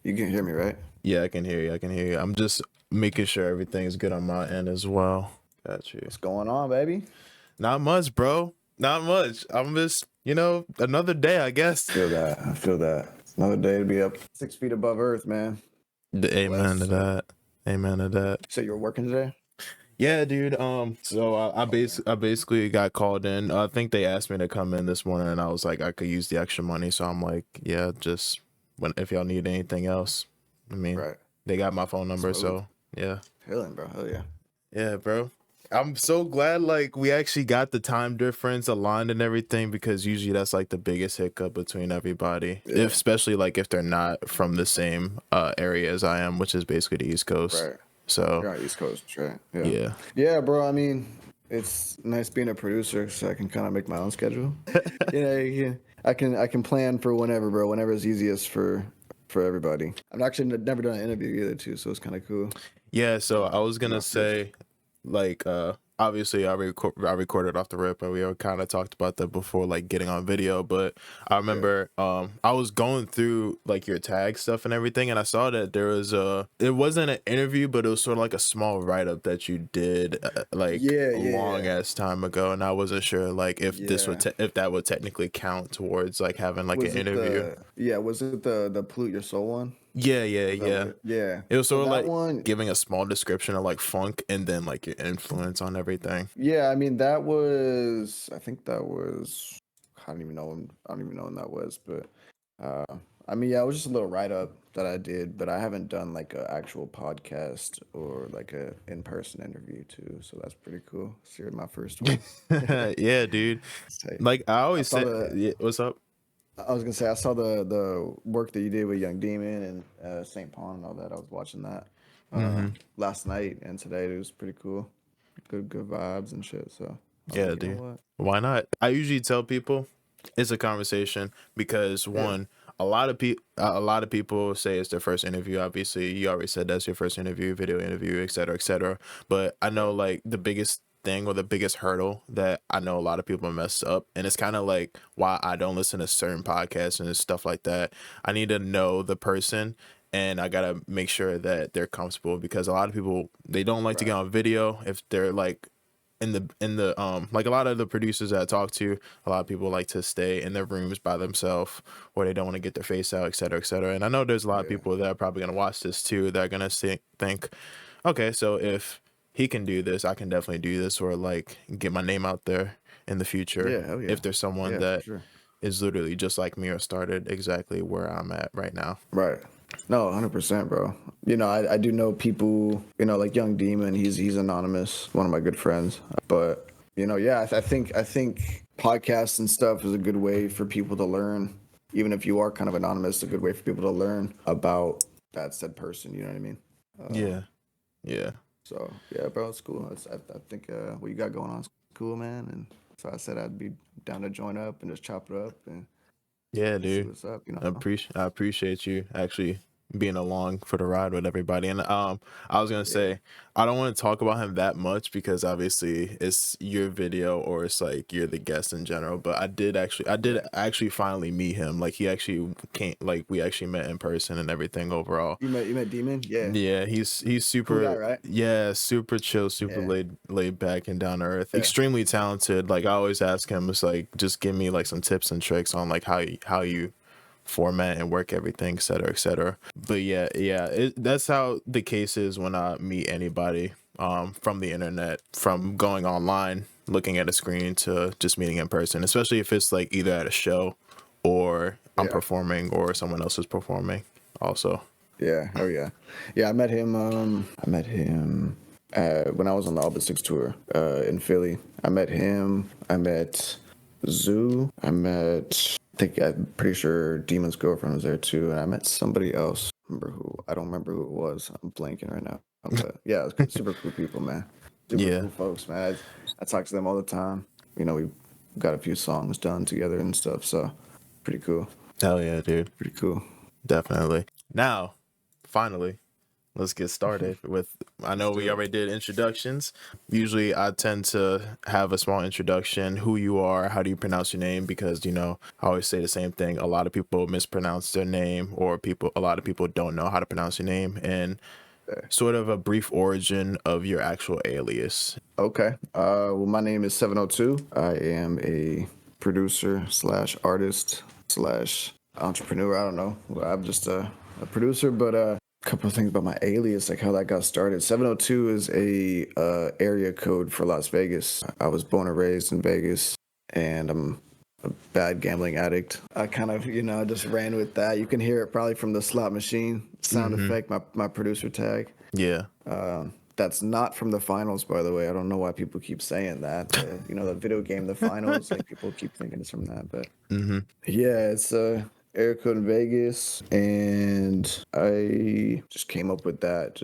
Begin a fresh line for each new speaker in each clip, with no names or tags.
You can hear me, right?
Yeah, I can hear you. I can hear you. I'm just making sure everything's good on my end as well. Got you.
What's going on, baby?
Not much, bro. Not much. I'm just, another day, I guess.
I feel that. Another day to be up 6 feet above Earth, man.
Amen to that. Amen to that.
So you were working today?
Yeah, dude. So I basically got called in. I think they asked me to come in this morning, and I was like, I could use the extra money. So I'm like, yeah, just if y'all need anything else. I mean,
Right.
they got my phone number, so yeah.
Hell, bro. Hell yeah.
Yeah, bro. I'm so glad like we actually got the time difference aligned and everything, because usually that's like the biggest hiccup between everybody, especially like if they're not from the same area as I am, which is basically the East Coast.
Right.
So
You're on East Coast, right?
Yeah.
Yeah, bro. I mean, it's nice being a producer, so I can kind of make my own schedule. I can plan for whenever, bro. Whenever is easiest for everybody. I've actually never done an interview either, too, so it's kind of cool.
Yeah, so I was gonna say, like, obviously I recorded off the rip, and we kind of talked about that before, like getting on video. But I remember, I was going through like your tag stuff and everything, and I saw that there was it wasn't an interview, but it was sort of like a small write up that you did, a long ass time ago, and I wasn't sure like if this would if that would technically count towards like having like an interview.
Was it the Pollute Your Soul one?
Yeah.
It
was sort of like giving a small description of like Phonk and then like your influence on everything.
Yeah, I mean I think that was, I don't even know when that was, but I mean, yeah, it was just a little write up that I did, but I haven't done like an actual podcast or like a in-person interview too, so that's pretty cool. So you're my first one.
Yeah, dude. Like I always say, what's up?
I was gonna say I saw the work that you did with Young Demon and St. Pawn and all that. I was watching that last night and today. It was pretty cool. Good vibes and shit. So
yeah,
like,
dude. Why not? I usually tell people it's a conversation because one, a lot of people say it's their first interview. Obviously, you already said that's your first interview, video interview, et cetera, et cetera. But I know like the biggest thing or the biggest hurdle that I know a lot of people mess up, and it's kind of like why I don't listen to certain podcasts and stuff like that. I need to know the person, and I gotta make sure that they're comfortable, because a lot of people, they don't like to get on video if they're like in the like a lot of the producers that I talk to, a lot of people like to stay in their rooms by themselves, or they don't want to get their face out, et cetera, et cetera. And I know there's a lot of people that are probably gonna watch this too that are gonna think, okay, so if he can do this, I can definitely do this, or like get my name out there in the future. If there's someone that is literally just like me or started exactly where I'm at right now.
Right. No, 100%, bro. I do know people, like Young Demon, he's anonymous, one of my good friends. But, I think podcasts and stuff is a good way for people to learn. Even if you are kind of anonymous, a good way for people to learn about that said person, you know what I mean?
Yeah.
So, yeah, bro, it's cool. I think what you got going on is cool, man. And so I said I'd be down to join up and just chop it up. And
yeah, dude.
See what's up,
I appreciate you actually being along for the ride with everybody. And I was gonna say, I don't want to talk about him that much because obviously it's your video, or it's like you're the guest in general, but I did actually finally meet him. Like he actually came, like we actually met in person and everything overall.
You met Demon?
Yeah, he's super
cool guy, right?
Yeah, super chill, super laid back and down to earth. Extremely talented. Like I always ask him, it's like just give me like some tips and tricks on like how you format and work everything, et cetera, et cetera. But that's how the case is when I meet anybody from the internet, from going online, looking at a screen, to just meeting in person, especially if it's like either at a show or I'm performing or someone else is performing also.
Yeah. Oh yeah. Yeah, I met him when I was on the AllBut6 Tour in Philly. I met him. I met Zoo. I'm pretty sure Demon's girlfriend was there too, and I met somebody else. I don't remember who it was. I'm blanking right now. But yeah, it's super cool people, man. Super cool folks, man. I talk to them all the time. We've got a few songs done together and stuff, so pretty cool.
Hell yeah, dude.
Pretty cool.
Definitely. Now, finally, let's get started with. I know we
it.
already did introductions. Usually, I tend to have a small introduction: who you are, how do you pronounce your name? Because I always say the same thing. A lot of people mispronounce their name, or a lot of people don't know how to pronounce your name, and sort of a brief origin of your actual alias.
Okay. Well, my name is 702. I am a producer slash artist slash entrepreneur. I don't know. Well, I'm just a producer, but a couple of things about my alias, like how that got started. 702 is a area code for Las Vegas. I was born and raised in Vegas, and I'm a bad gambling addict. I kind of, just ran with that. You can hear it probably from the slot machine sound effect, my producer tag.
Yeah.
That's not from the finals, by the way. I don't know why people keep saying that. The video game, the finals, like people keep thinking it's from that. But yeah, it's area code in Vegas, and I just came up with that.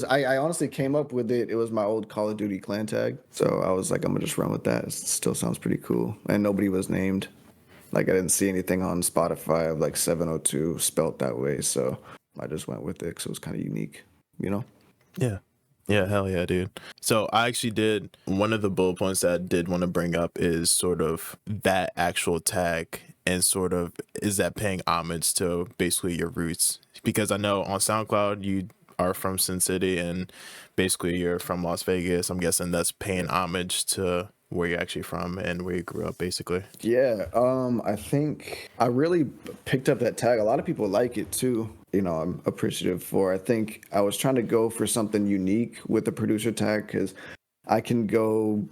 I honestly came up with it. It was my old Call of Duty clan tag, so I was like, I'm gonna just run with that. It still sounds pretty cool, and nobody was named. Like I didn't see anything on Spotify of like 702 spelt that way, so I just went with it because it was kind of unique,
Yeah. Yeah, hell yeah, dude. So I actually did one of the bullet points that I did want to bring up is sort of that actual tag and sort of is that paying homage to basically your roots. Because I know on SoundCloud you are from Sin City and basically you're from Las Vegas. I'm guessing that's paying homage to where you're actually from and where you grew up, basically.
Yeah, I think I really picked up that tag. A lot of people like it too. I'm appreciative for. I think I was trying to go for something unique with the producer tag because I can go,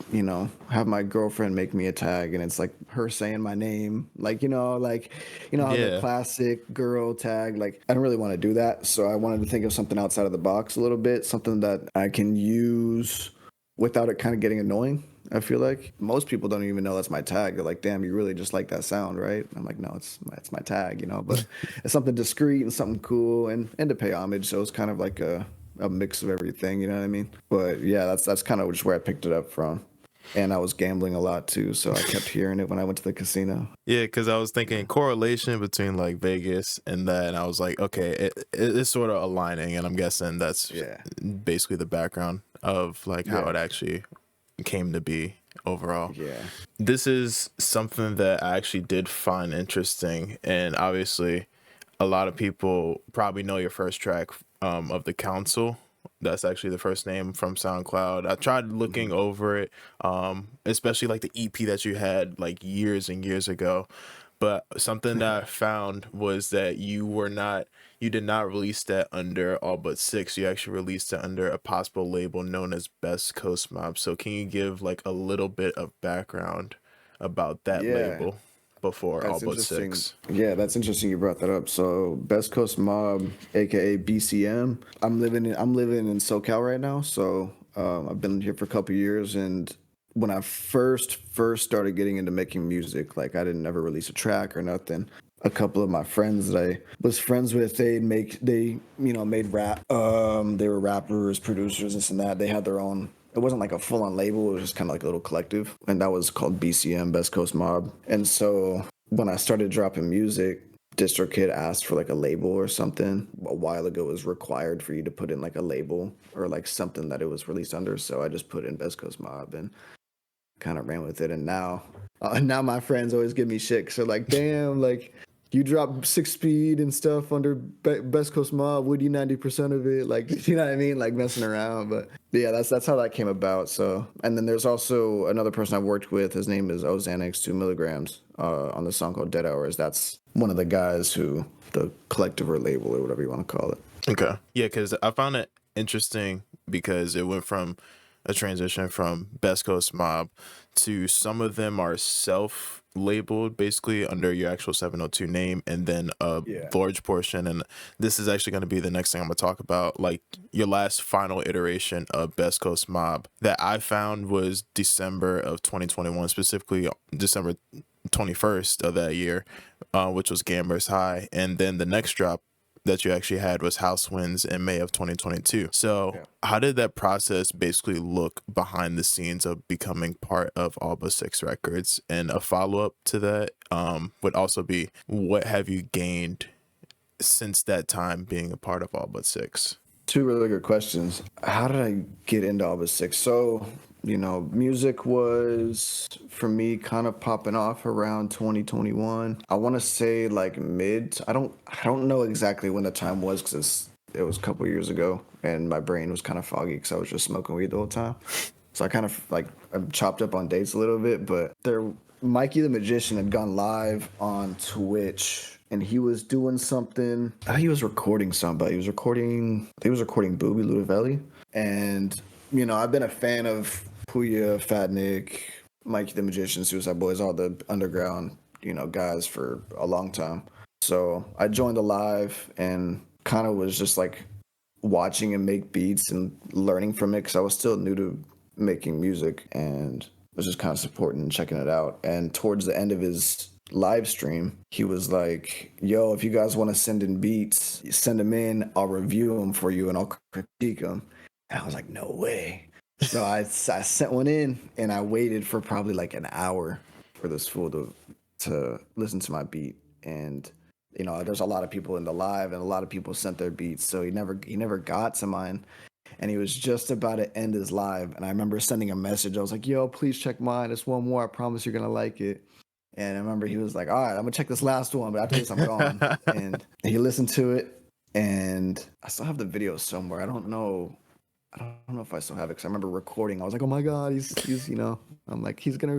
have my girlfriend make me a tag and it's like her saying my name, how the classic girl tag. Like I don't really want to do that, so I wanted to think of something outside of the box a little bit, something that I can use without it kind of getting annoying. I feel like most people don't even know that's my tag. They're like, "Damn, you really just like that sound, right?" I'm like, "No, it's my tag, But it's something discreet and something cool, and to pay homage. So it's kind of like a mix of everything, you know what I mean? But yeah, that's kind of just where I picked it up from. And I was gambling a lot too, so I kept hearing it when I went to the casino.
Yeah, because I was thinking correlation between like Vegas and that, and I was like, okay, it's sort of aligning, and I'm guessing that's basically the background of like how it actually came to be overall.
Yeah.
This is something that I actually did find interesting, and obviously a lot of people probably know your first track of The Council. That's actually the first name from SoundCloud. I tried looking over it, especially like the EP that you had like years and years ago. But something that I found was that you did not release that under AllBut6. You actually released it under a possible label known as BestCoastMob. So can you give like a little bit of background about that label before AllBut6?
Yeah, that's interesting you brought that up. So BestCoastMob, aka BCM. I'm living in SoCal right now. So I've been here for a couple years, and when I first started getting into making music, like I didn't ever release a track or nothing. A couple of my friends that I was friends with, they made rap. They were rappers, producers, this and that. They had their own. It wasn't like a full-on label. It was just kind of like a little collective, and that was called BCM, Best Coast Mob. And so when I started dropping music, DistroKid asked for like a label or something a while ago. It was required for you to put in like a label or like something that it was released under. So I just put in Best Coast Mob and kind of ran with it. And now my friends always give me shit. So like, damn, like you drop 6 Speed and stuff under Best Coast Mob, would you 90% of it? Like, you know what I mean? Like messing around. But yeah, that's how that came about. So, and then there's also another person I've worked with. His name is Ozanix 2 milligrams on the song called Dead Hours. That's one of the guys who the collective or label or whatever you want to call it.
Okay. Yeah, because I found it interesting because it went from a transition from Best Coast Mob to some of them are self-labeled basically under your actual 702 name, and then a large portion, and this is actually going to be the next thing I'm going to talk about, like your last final iteration of Best Coast Mob that I found was December of 2021, specifically December 21st of that year, which was Gamblers High, and then the next drop that you actually had was House Winds in May of 2022. So how did that process basically look behind the scenes of becoming part of AllBut6 Records? And a follow-up to that would also be, what have you gained since that time being a part of AllBut6?
two really good questions. How did I get into AllBut6? So, music was for me kind of popping off around 2021. I want to say like mid. I don't know exactly when the time was because it was a couple years ago, and my brain was kind of foggy because I was just smoking weed the whole time. So I kind of like I'm chopped up on dates a little bit, but Mikey the Magician had gone live on Twitch and he was doing something. He was recording somebody. He was recording Booby Ludovelli. And, I've been a fan of Puya, Fat Nick, Mikey the Magician, Suicide Boys, all the underground, guys for a long time. So I joined the live and kind of was just like watching him make beats and learning from it because I was still new to making music and was just kind of supporting and checking it out. And towards the end of his live stream, he was like, yo, if you guys want to send in beats, send them in. I'll review them for you and I'll critique them. And I was like, no way. So I sent one in and I waited for probably like an hour for this fool to listen to my beat. And there's a lot of people in the live and a lot of people sent their beats. So he never got to mine. And he was just about to end his live. And I remember sending a message. I was like, yo, please check mine. It's one more. I promise you're going to like it. And I remember he was like, all right, I'm going to check this last one. But after this, I'm gone. And he listened to it. And I still have the video somewhere. I don't know if I still have it because I remember recording. I was like, oh my God, he's I'm like, he's gonna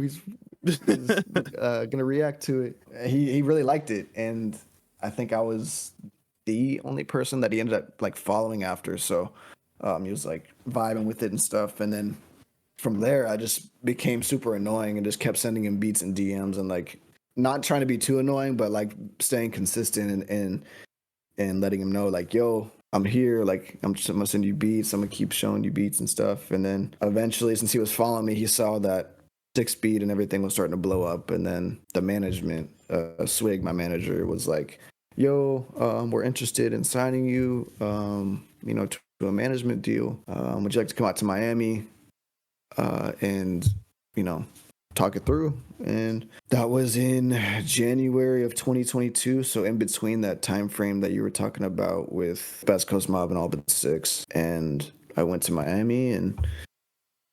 react to it. He really liked it. And I think I was the only person that he ended up like following after. So he was like vibing with it and stuff. And then from there, I just became super annoying and just kept sending him beats and DMs and like not trying to be too annoying, but like staying consistent and letting him know like, yo, I'm here. Like, I'm gonna send you beats. I'm gonna keep showing you beats and stuff. And then eventually, since he was following me, he saw that 6 beat and everything was starting to blow up. And then the management, Swig, my manager, was like, yo, we're interested in signing you, to a management deal. Would you like to come out to Miami and, talk it through? And that was in January of 2022. So in between that time frame that you were talking about with BestCoastMob and AllBut6, and I went to Miami and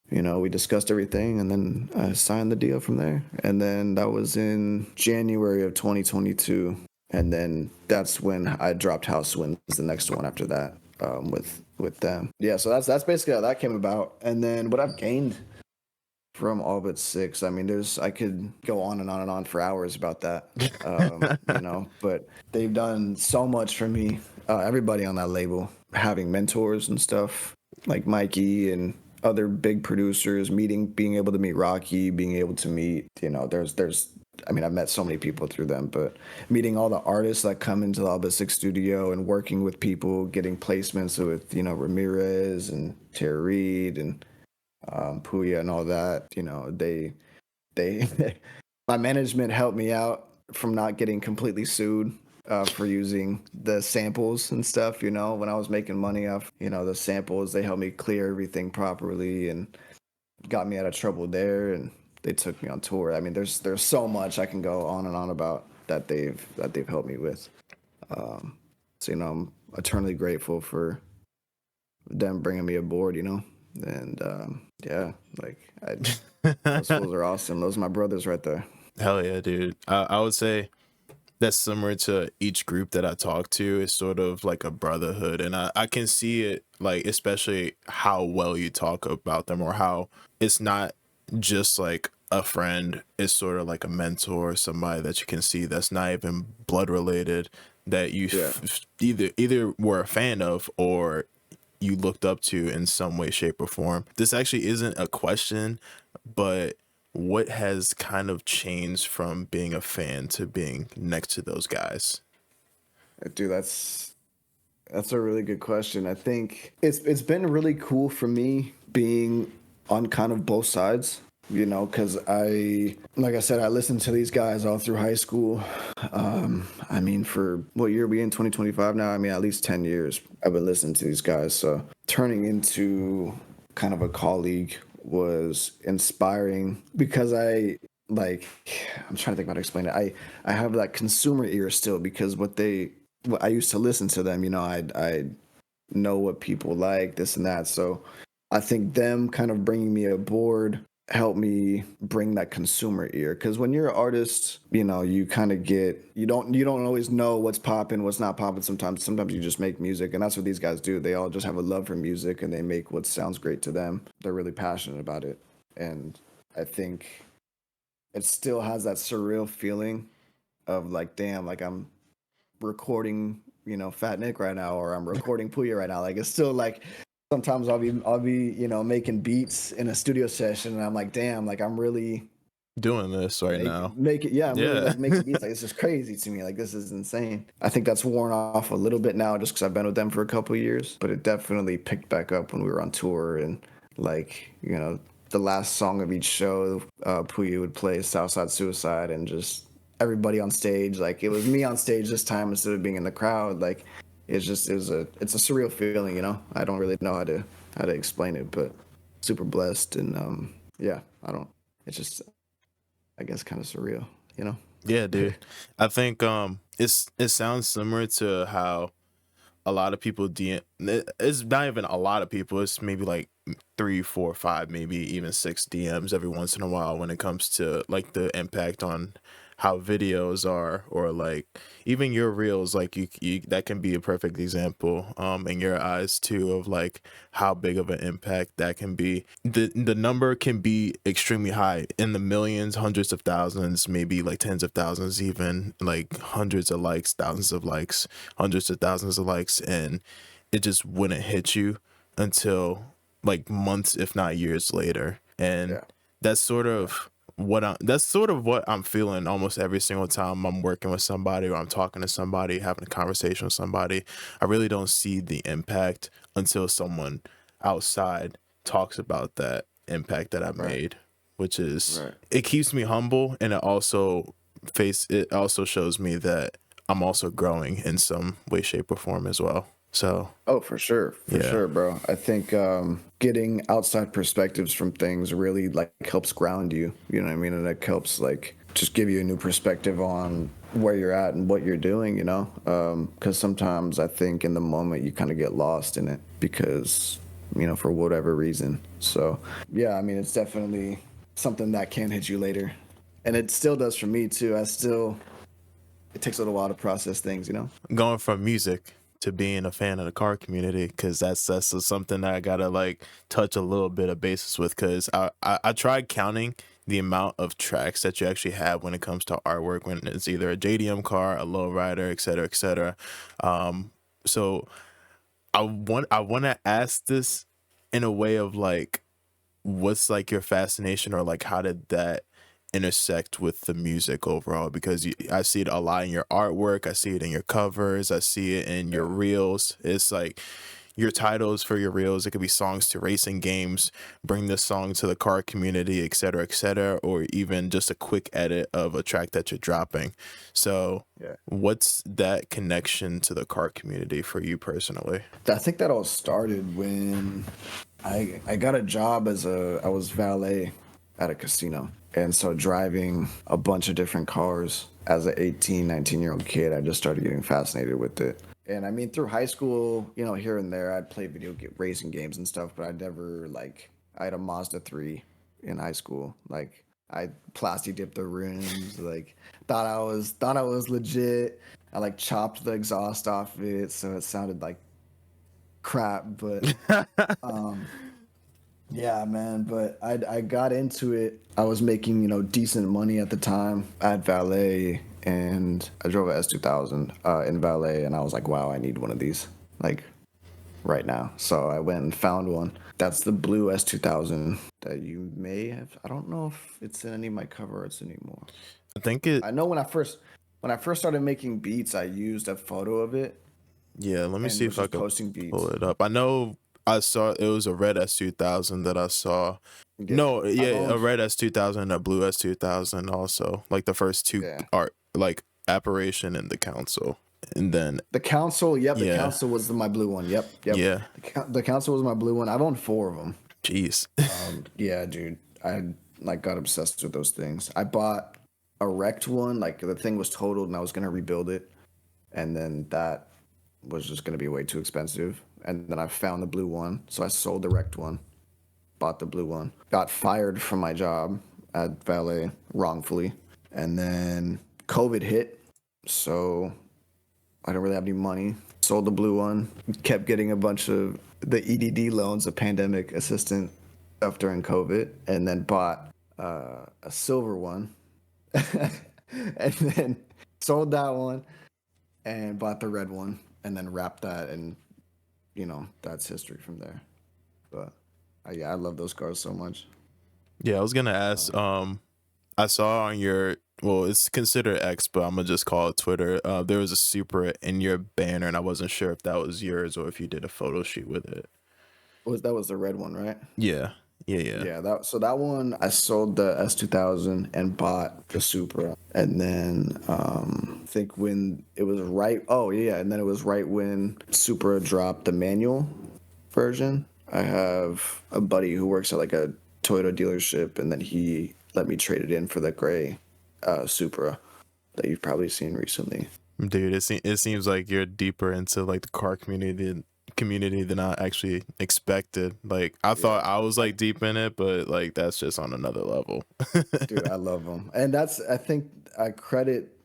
we discussed everything and then I signed the deal from there. And then that was in January of 2022. And then that's when I dropped House Wins, the next one after that, with them. Yeah, so that's basically how that came about. And then what I've gained from AllBut6, I mean, I could go on and on and on for hours about that, but they've done so much for me. Everybody on that label, having mentors and stuff like Mikey and other big producers, being able to meet Rocky, being able to meet, I've met so many people through them, but meeting all the artists that come into the AllBut6 studio and working with people, getting placements with, Ramirez and Terry Reid and Puya and all that, they my management helped me out from not getting completely sued for using the samples and stuff. When I was making money off, the samples, they helped me clear everything properly and got me out of trouble there. And they took me on tour. I mean, there's so much I can go on and on about that they've helped me with. So I'm eternally grateful for them bringing me aboard. And yeah, like those fools are awesome. Those are my brothers right there.
Hell yeah, dude. I would say that's similar to each group that I talk to. It's sort of like a brotherhood, and I can see it, like, especially how well you talk about them, or how it's not just like a friend, it's sort of like a mentor, somebody that you can see that's not even blood related, that you either were a fan of or you looked up to in some way, shape, or form. This actually isn't a question, but what has kind of changed from being a fan to being next to those guys?
Dude, that's a really good question. I think it's been really cool for me being on kind of both sides, because like I said, I listened to these guys all through high school. I mean, for what year are we in, 2025 now? I mean, at least 10 years I've been listening to these guys. So turning into kind of a colleague was inspiring because I'm trying to think about how to explain it. I have that consumer ear still because what I used to listen to them, I'd know what people like, this and that. So I think them kind of bringing me aboard helped me bring that consumer ear, because when you're an artist, you know, you kind of get, you don't always know what's popping, what's not popping. Sometimes you just make music, and that's what these guys do. They all just have a love for music, and they make what sounds great to them. They're really passionate about it, and I think it still has that surreal feeling of like, damn, like I'm recording, you know, Fat Nick right now, or I'm recording Puya right now. Like, it's still like, sometimes I'll be, you know, making beats in a studio session, and I'm like, damn, like I'm really
doing this right now.
I'm really like making beats. Like, it's just crazy to me. Like, this is insane. I think that's worn off a little bit now, just because I've been with them for a couple of years, but it definitely picked back up when we were on tour. And like, you know, the last song of each show, Puya would play Southside Suicide, and just everybody on stage, like it was me on stage this time instead of being in the crowd. Like, it's a surreal feeling, you know. I don't really know how to explain it, but super blessed. And yeah, it's just, I guess, kind of surreal, you know.
Yeah, dude. I think it sounds similar to how a lot of people it's not even a lot of people, it's maybe like 3, 4, 5, maybe even 6 DMs every once in a while when it comes to like the impact on how videos are, or like even your reels. Like you that can be a perfect example in your eyes too, of like how big of an impact that can be. The number can be extremely high, in the millions, hundreds of thousands, maybe like tens of thousands, even like hundreds of likes, thousands of likes, hundreds of thousands of likes, and it just wouldn't hit you until like months, if not years later. And
Yeah.
that's sort of what I'm feeling almost every single time I'm working with somebody, or I'm talking to somebody, having a conversation with somebody. I really don't see the impact until someone outside talks about that impact that I made, which is, it keeps me humble, and it also shows me that I'm also growing in some way, shape, or form as well. So,
oh, for sure, bro. I think getting outside perspectives from things really like helps ground you. You know what I mean? And it helps like just give you a new perspective on where you're at and what you're doing. You know, because sometimes I think in the moment you kind of get lost in it because, you know, for whatever reason. So yeah, I mean, it's definitely something that can hit you later, and it still does for me too. It takes a little while to process things, you know.
going from music to being a fan of the car community, because that's something that I gotta like touch a little bit of basis with, because I tried counting the amount of tracks that you actually have when it comes to artwork, when it's either a JDM car, a lowrider, etc., etc. So I want to ask this in a way of like, what's like your fascination, or like how did that intersect with the music overall? Because I see it a lot in your artwork, I see it in your covers, I see it in your reels. It's like your titles for your reels, it could be songs to racing games, bring this song to the car community, etc., or even just a quick edit of a track that you're dropping. So what's that connection to the car community for you personally?
I think that all started when I got a job I was valet at a casino. And so driving a bunch of different cars as an 18, 19-year-old kid, I just started getting fascinated with it. And I mean, through high school, you know, here and there, I'd play racing games and stuff, but I had a Mazda 3 in high school. Like, I plasti dipped the rims, like thought I was legit. I like chopped the exhaust off it so it sounded like crap, but yeah, man. But I got into it. I was making, you know, decent money at the time at valet, and I drove a S2000 in valet, and I was like, wow, I need one of these like right now. So I went and found one. That's the blue S2000 that you may have. I don't know if it's in any of my cover arts anymore. I know when I first started making beats, I used a photo of it.
Yeah, let me see if I can
posting beats.
pull it up. I know I saw it was a red S2000 that I saw.
Yeah.
No, yeah, a red S2000 and a blue S2000 also. Like the first two art, like Apparition and the Council. And then
the Council, the Council was my blue one. Yep.
Yeah.
The Council was my blue one. I've owned 4 of them.
Jeez.
Yeah, dude. I like got obsessed with those things. I bought a wrecked one. Like, the thing was totaled and I was gonna rebuild it, and then that was just going to be way too expensive. And then I found the blue one. So I sold the wrecked one, bought the blue one, got fired from my job at Valet wrongfully. And then COVID hit. So I didn't really have any money. Sold the blue one, kept getting a bunch of the EDD loans, the pandemic assistant stuff during COVID, and then bought a silver one. And then sold that one and bought the red one and then wrapped that, and that's history from there. But yeah, I love those cars so much.
Yeah, I was gonna ask. I saw on your, well, it's considered X, but I'm gonna just call it Twitter. There was a Supra in your banner, and I wasn't sure if that was yours or if you did a photo shoot with it.
That was the red one, right?
Yeah.
Yeah, that one I sold the S2000 and bought the Supra, and then I think when it was right. Oh yeah, and then it was right when Supra dropped the manual version. I have a buddy who works at like a Toyota dealership, and then he let me trade it in for the gray Supra that you've probably seen recently.
Dude, it seems like you're deeper into like the car community than I actually expected. Like I thought I was like deep in it, but like that's just on another level.
Dude, I love them, and I think I credit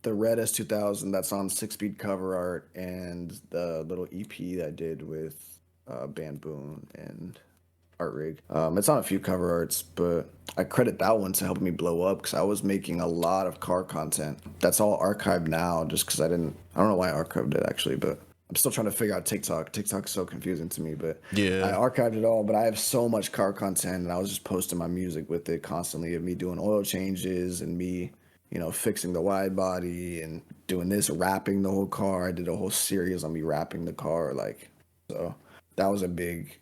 the red S2000 that's on 6-speed cover art and the little EP that I did with Band Boone and Art Rig. It's on a few cover arts, but I credit that one to helping me blow up because I was making a lot of car content. That's all archived now, just because I don't know why I archived it actually, but I'm still trying to figure out TikTok. TikTok's so confusing to me, but
yeah,
I archived it all. But I have so much car content, and I was just posting my music with it constantly, of me doing oil changes and me, fixing the wide body and doing this, wrapping the whole car. I did a whole series on me wrapping the car, so that was a big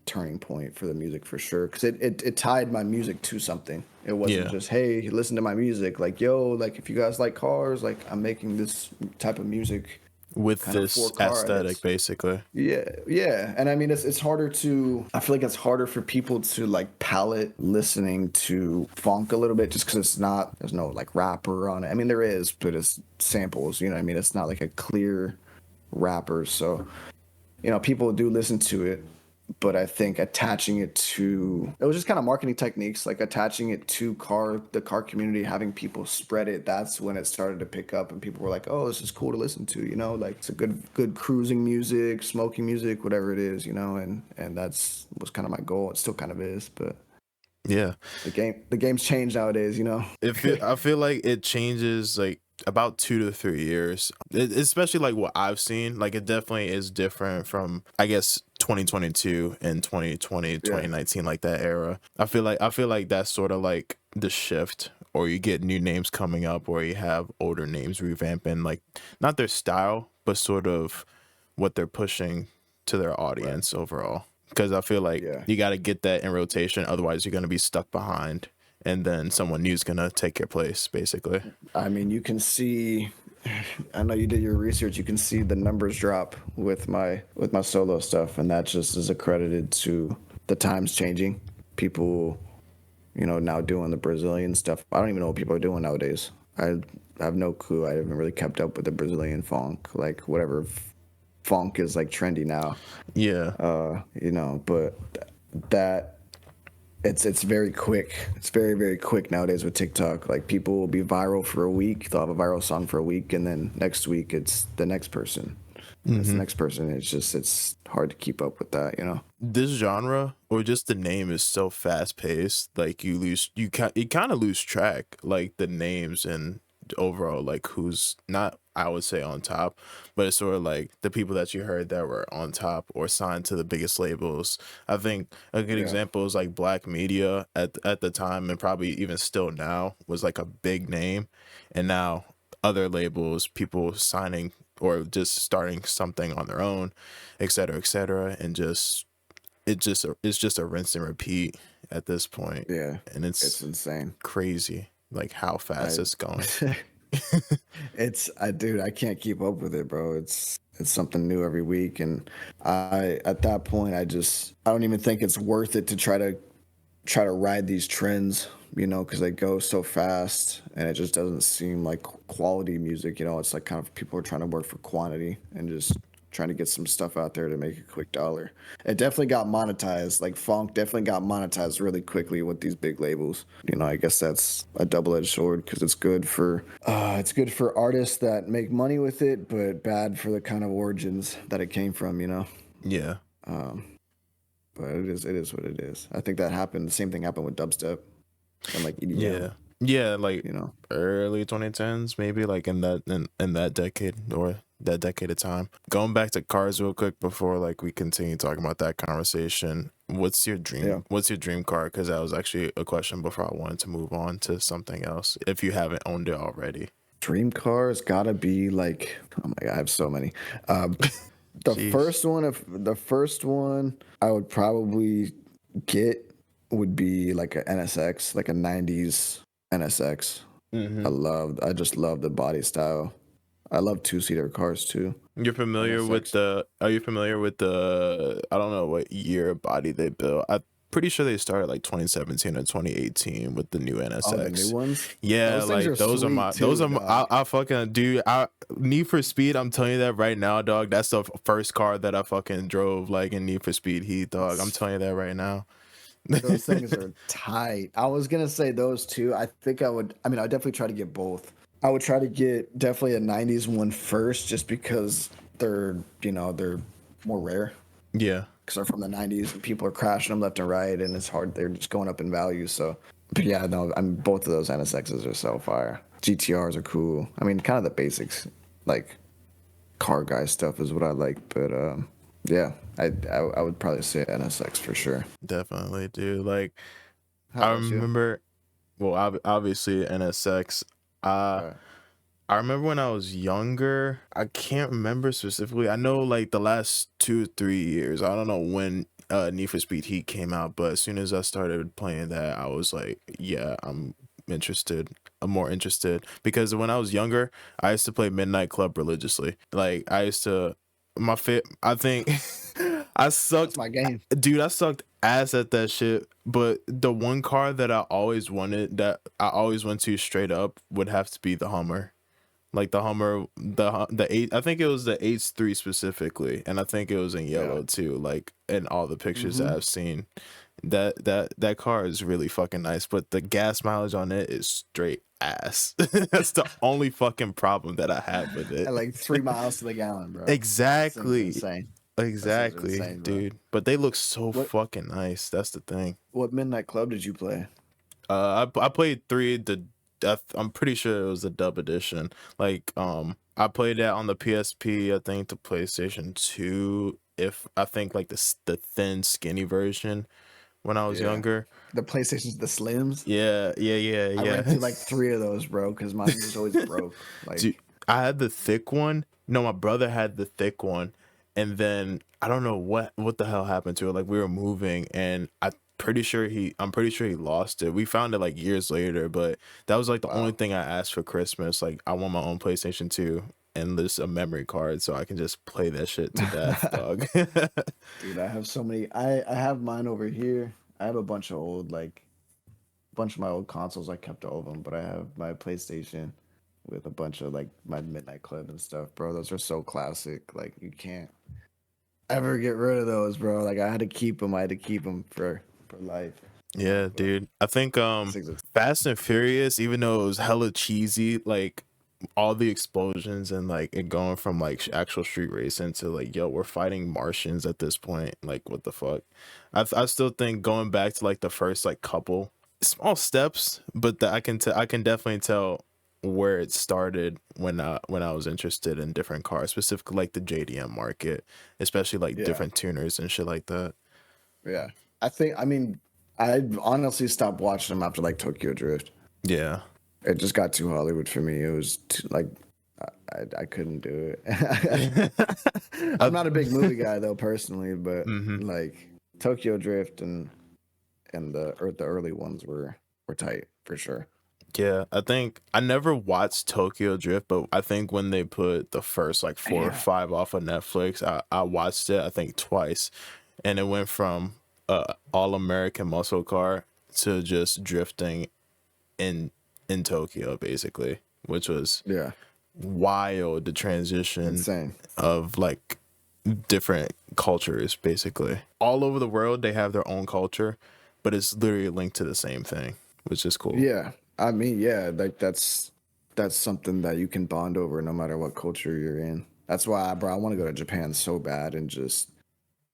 turning point for the music for sure, because it tied my music to something. It wasn't just, hey, listen to my music, like, yo, like if you guys like cars, like I'm making this type of music
with this aesthetic basically.
Yeah, and I mean it's harder to, I feel like it's harder for people to like palette listening to Phonk a little bit, just because there's no like rapper on it. I mean there is, but it's samples, what I mean? It's not like a clear rapper, so people do listen to it. But I think attaching it was just kind of marketing techniques, like attaching it to the car community, having people spread it. That's when it started to pick up, and people were like, "Oh, this is cool to listen to," like it's a good cruising music, smoking music, whatever it is, and that's was kind of my goal. It still kind of is, but
yeah,
the game's changed nowadays,
I feel like it changes like about 2 to 3 years, especially like what I've seen. Like it definitely is different from, I guess, 2022 and 2020, 2019, like that era. I feel like that's sort of like the shift, or you get new names coming up, or you have older names revamping, like not their style, but sort of what they're pushing to their audience overall. Because I feel like you got to get that in rotation, otherwise you're going to be stuck behind, and then someone new is going to take your place, basically.
I mean, you can see, I know you did your research, you can see the numbers drop with my solo stuff, and that just is accredited to the times changing. People, now doing the Brazilian stuff. I don't even know what people are doing nowadays. I have no clue. I haven't really kept up with the Brazilian funk, like whatever funk is like trendy now.
Yeah.
But that it's very quick. It's very, very quick nowadays with TikTok. Like people will be viral for a week. They'll have a viral song for a week, and then next week it's the next person. It's the next person. It's hard to keep up with that,
This genre, or just the name, is so fast paced. Like you kind of lose track, like the names and overall, like who's not, I would say, on top, but it's sort of like the people that you heard that were on top or signed to the biggest labels. I think a good example is like Black Media at the time, and probably even still now, was like a big name, and now other labels, people signing or just starting something on their own, et cetera, and it's just a rinse and repeat at this point.
Yeah,
and it's
insane,
crazy, like how fast it's going.
Dude, I can't keep up with it, bro. It's something new every week, and at that point I don't even think it's worth it to try to ride these trends, you know, because they go so fast and it just doesn't seem like quality music. You know, it's like kind of people are trying to work for quantity and just trying to get some stuff out there to make a quick dollar. It definitely got monetized. Like Phonk definitely got monetized really quickly with these big labels. You know, I guess that's a double-edged sword because it's good for artists that make money with it, but bad for the kind of origins that it came from. You know.
Yeah.
But it is what it is. I think that happened. The same thing happened with dubstep and like EDM.
Yeah, like,
you know,
early 2010s, maybe, like in that decade, or that decade of time. Going back to cars real quick before like we continue talking about that conversation. What's your dream?
Yeah.
What's your dream car? Because that was actually a question before I wanted to move on to something else. If you haven't owned it already,
dream cars gotta be like, oh my god, I have so many. The
Jeez.
first one I would probably get would be like a NSX, like a '90s NSX. I just love the body style. I love two-seater cars too.
You're familiar with
NSX.
are you familiar with the, I don't know what year body they built. I'm pretty sure they started like 2017 or 2018 with the new
Oh, the new
NSX.
ones.
Yeah,
Those things
like
are sweet
those
too,
are
dog.
I fucking do. I Need for Speed, I'm telling you that right now, dog. That's the first car that I fucking drove like in Need for Speed Heat, dog. I'm telling you that right now.
Those things are tight. I was gonna say those two. I think I would. I mean, I'd definitely try to get both. I would try to get definitely a '90s one first, just because they're more rare
Yeah.
because they're from the '90s and people are crashing them left and right, and it's hard. They're just going up in value. So, but yeah, no, I mean, both of those NSXs are so fire. GTRs are cool. I mean, kind of the basics, like car guy stuff is what I like. But yeah, I would probably say NSX for sure.
Definitely, dude. Like,
How
I
about you?
remember, well, obviously NSX. Uh,
All right.
I remember when I was younger. I can't remember specifically. I know like the last 2 3 years. I don't know when Need for Speed Heat came out, but as soon as I started playing that, I was like, yeah, I'm interested. I'm more interested because when I was younger, I used to play Midnight Club religiously. Like I used to, I think I
That's
sucked,
my game.
dude. I sucked ass at that shit. But the one car that I always wanted, that I always went to straight up, would have to be the Hummer. Like the Hummer, the eight. I think it was the H3 specifically, and I think it was in
Yeah.
yellow too. Like in all the pictures that
Mm-hmm.
I've seen, that car is really fucking nice. But the gas mileage on it is straight ass. That's the only fucking problem that I have with
At
it.
like 3 miles to the gallon, bro. Those things are
Exactly,
insane. Those things are
exactly,
insane, bro.
dude. But they look so
What
fucking nice. That's the thing.
what midnight club did you play?
I played three. I'm pretty sure it was the dub edition. Like I played that on the PSP. I think the PlayStation 2. If I think like the thin skinny version when I was
Yeah.
younger.
The PlayStation's the Slims.
Yeah, yeah, yeah,
I ran
yeah.
through like three of those, bro, because mine was always broke.
Dude,
Like,
I had the thick one. No, my brother had the thick one, and then I don't know what the hell happened to it. Like we were moving, and I'm pretty sure he lost it. We found it like years later, but that was like the only
wow.
thing I asked for Christmas. Like I want my own PlayStation 2 and just a memory card so I can just play that shit to death, dog.
Dude, I have so many. I have mine over here. I have a bunch of old, like, bunch of my old consoles. I kept all of them, but I have my PlayStation with a bunch of like my Midnight Club and stuff, bro. Those are so classic. Like, you can't ever get rid of those, bro. Like, I had to keep them. I had to keep them for life.
Yeah,
But
dude. I think
those things are
Fast and Furious, even though it was hella cheesy, like all the explosions and like it going from like actual street racing to like, yo, we're fighting Martians at this point. Like, what the fuck? I still think going back to like the first like couple small steps, but I can definitely tell where it started when I was interested in different cars, specifically like the JDM market, especially like
yeah,
different tuners and shit like that.
yeah. I mean, I honestly stopped watching them after like Tokyo Drift.
Yeah.
It just got too Hollywood for me. It was too, like I couldn't do it. I'm not a big movie guy though, personally, but
hmm
like Tokyo Drift and the early ones were tight for sure.
Yeah, I think I never watched Tokyo Drift, but I think when they put the first like four or
Yeah.
five off of Netflix, I watched it I think twice, and it went from all American muscle car to just drifting in Tokyo, basically, which was
Yeah,
wild. The transition
insane.
of like different cultures, basically all over the world. They have their own culture, but it's literally linked to the same thing, which is cool.
Yeah, I mean, yeah, like that's something that you can bond over no matter what culture you're in. That's why, bro, I want to go to Japan so bad and just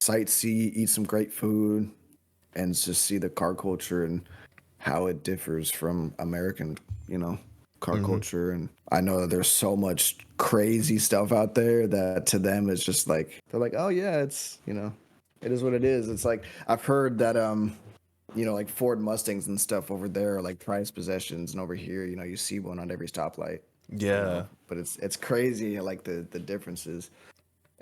sightsee, eat some great food, and just see the car culture and how it differs from American, car
Hmm.
culture. And I know that there's so much crazy stuff out there that to them it's just like they're like, oh yeah, it's it is what it is. It's like I've heard that like Ford Mustangs and stuff over there are like prized possessions, and over here, you see one on every stoplight.
Yeah.
But it's crazy like the differences.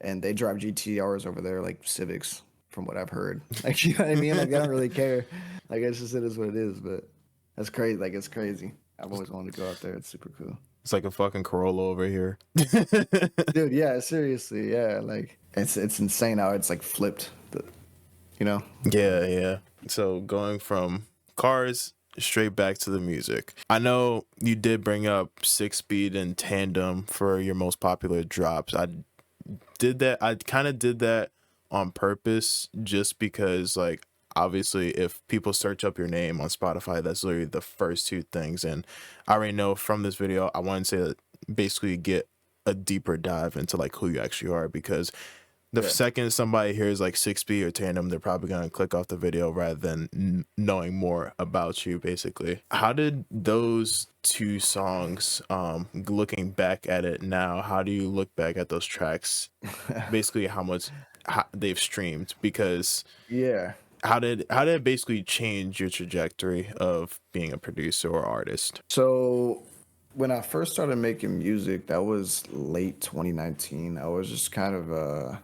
And they drive GTRs over there like Civics, from what I've heard. Like you know what I mean? Like they don't really care. Like it's just it is what it is. But that's crazy. Like it's crazy. I've always wanted to go out there. It's super cool.
It's like a fucking Corolla over here.
Dude, yeah, seriously, yeah. Like it's insane how it's like flipped. You know?
Yeah, yeah. So going from cars straight back to the music. I know you did bring up 6-speed and tandem for your most popular drops. I kind of did that on purpose just because, like, obviously if people search up your name on Spotify, that's literally the first two things. And I already know from this video, I want to say that basically get a deeper dive into like who you actually are, because the
Yeah.
second somebody hears like 6-speed or tandem, they're probably going to click off the video rather than knowing more about you, basically. How did those two songs, looking back at it now, how do you look back at those tracks? Basically, how they've streamed, because
Yeah.
how did it basically change your trajectory of being a producer or artist?
So when I first started making music, that was late 2019. I was just kind of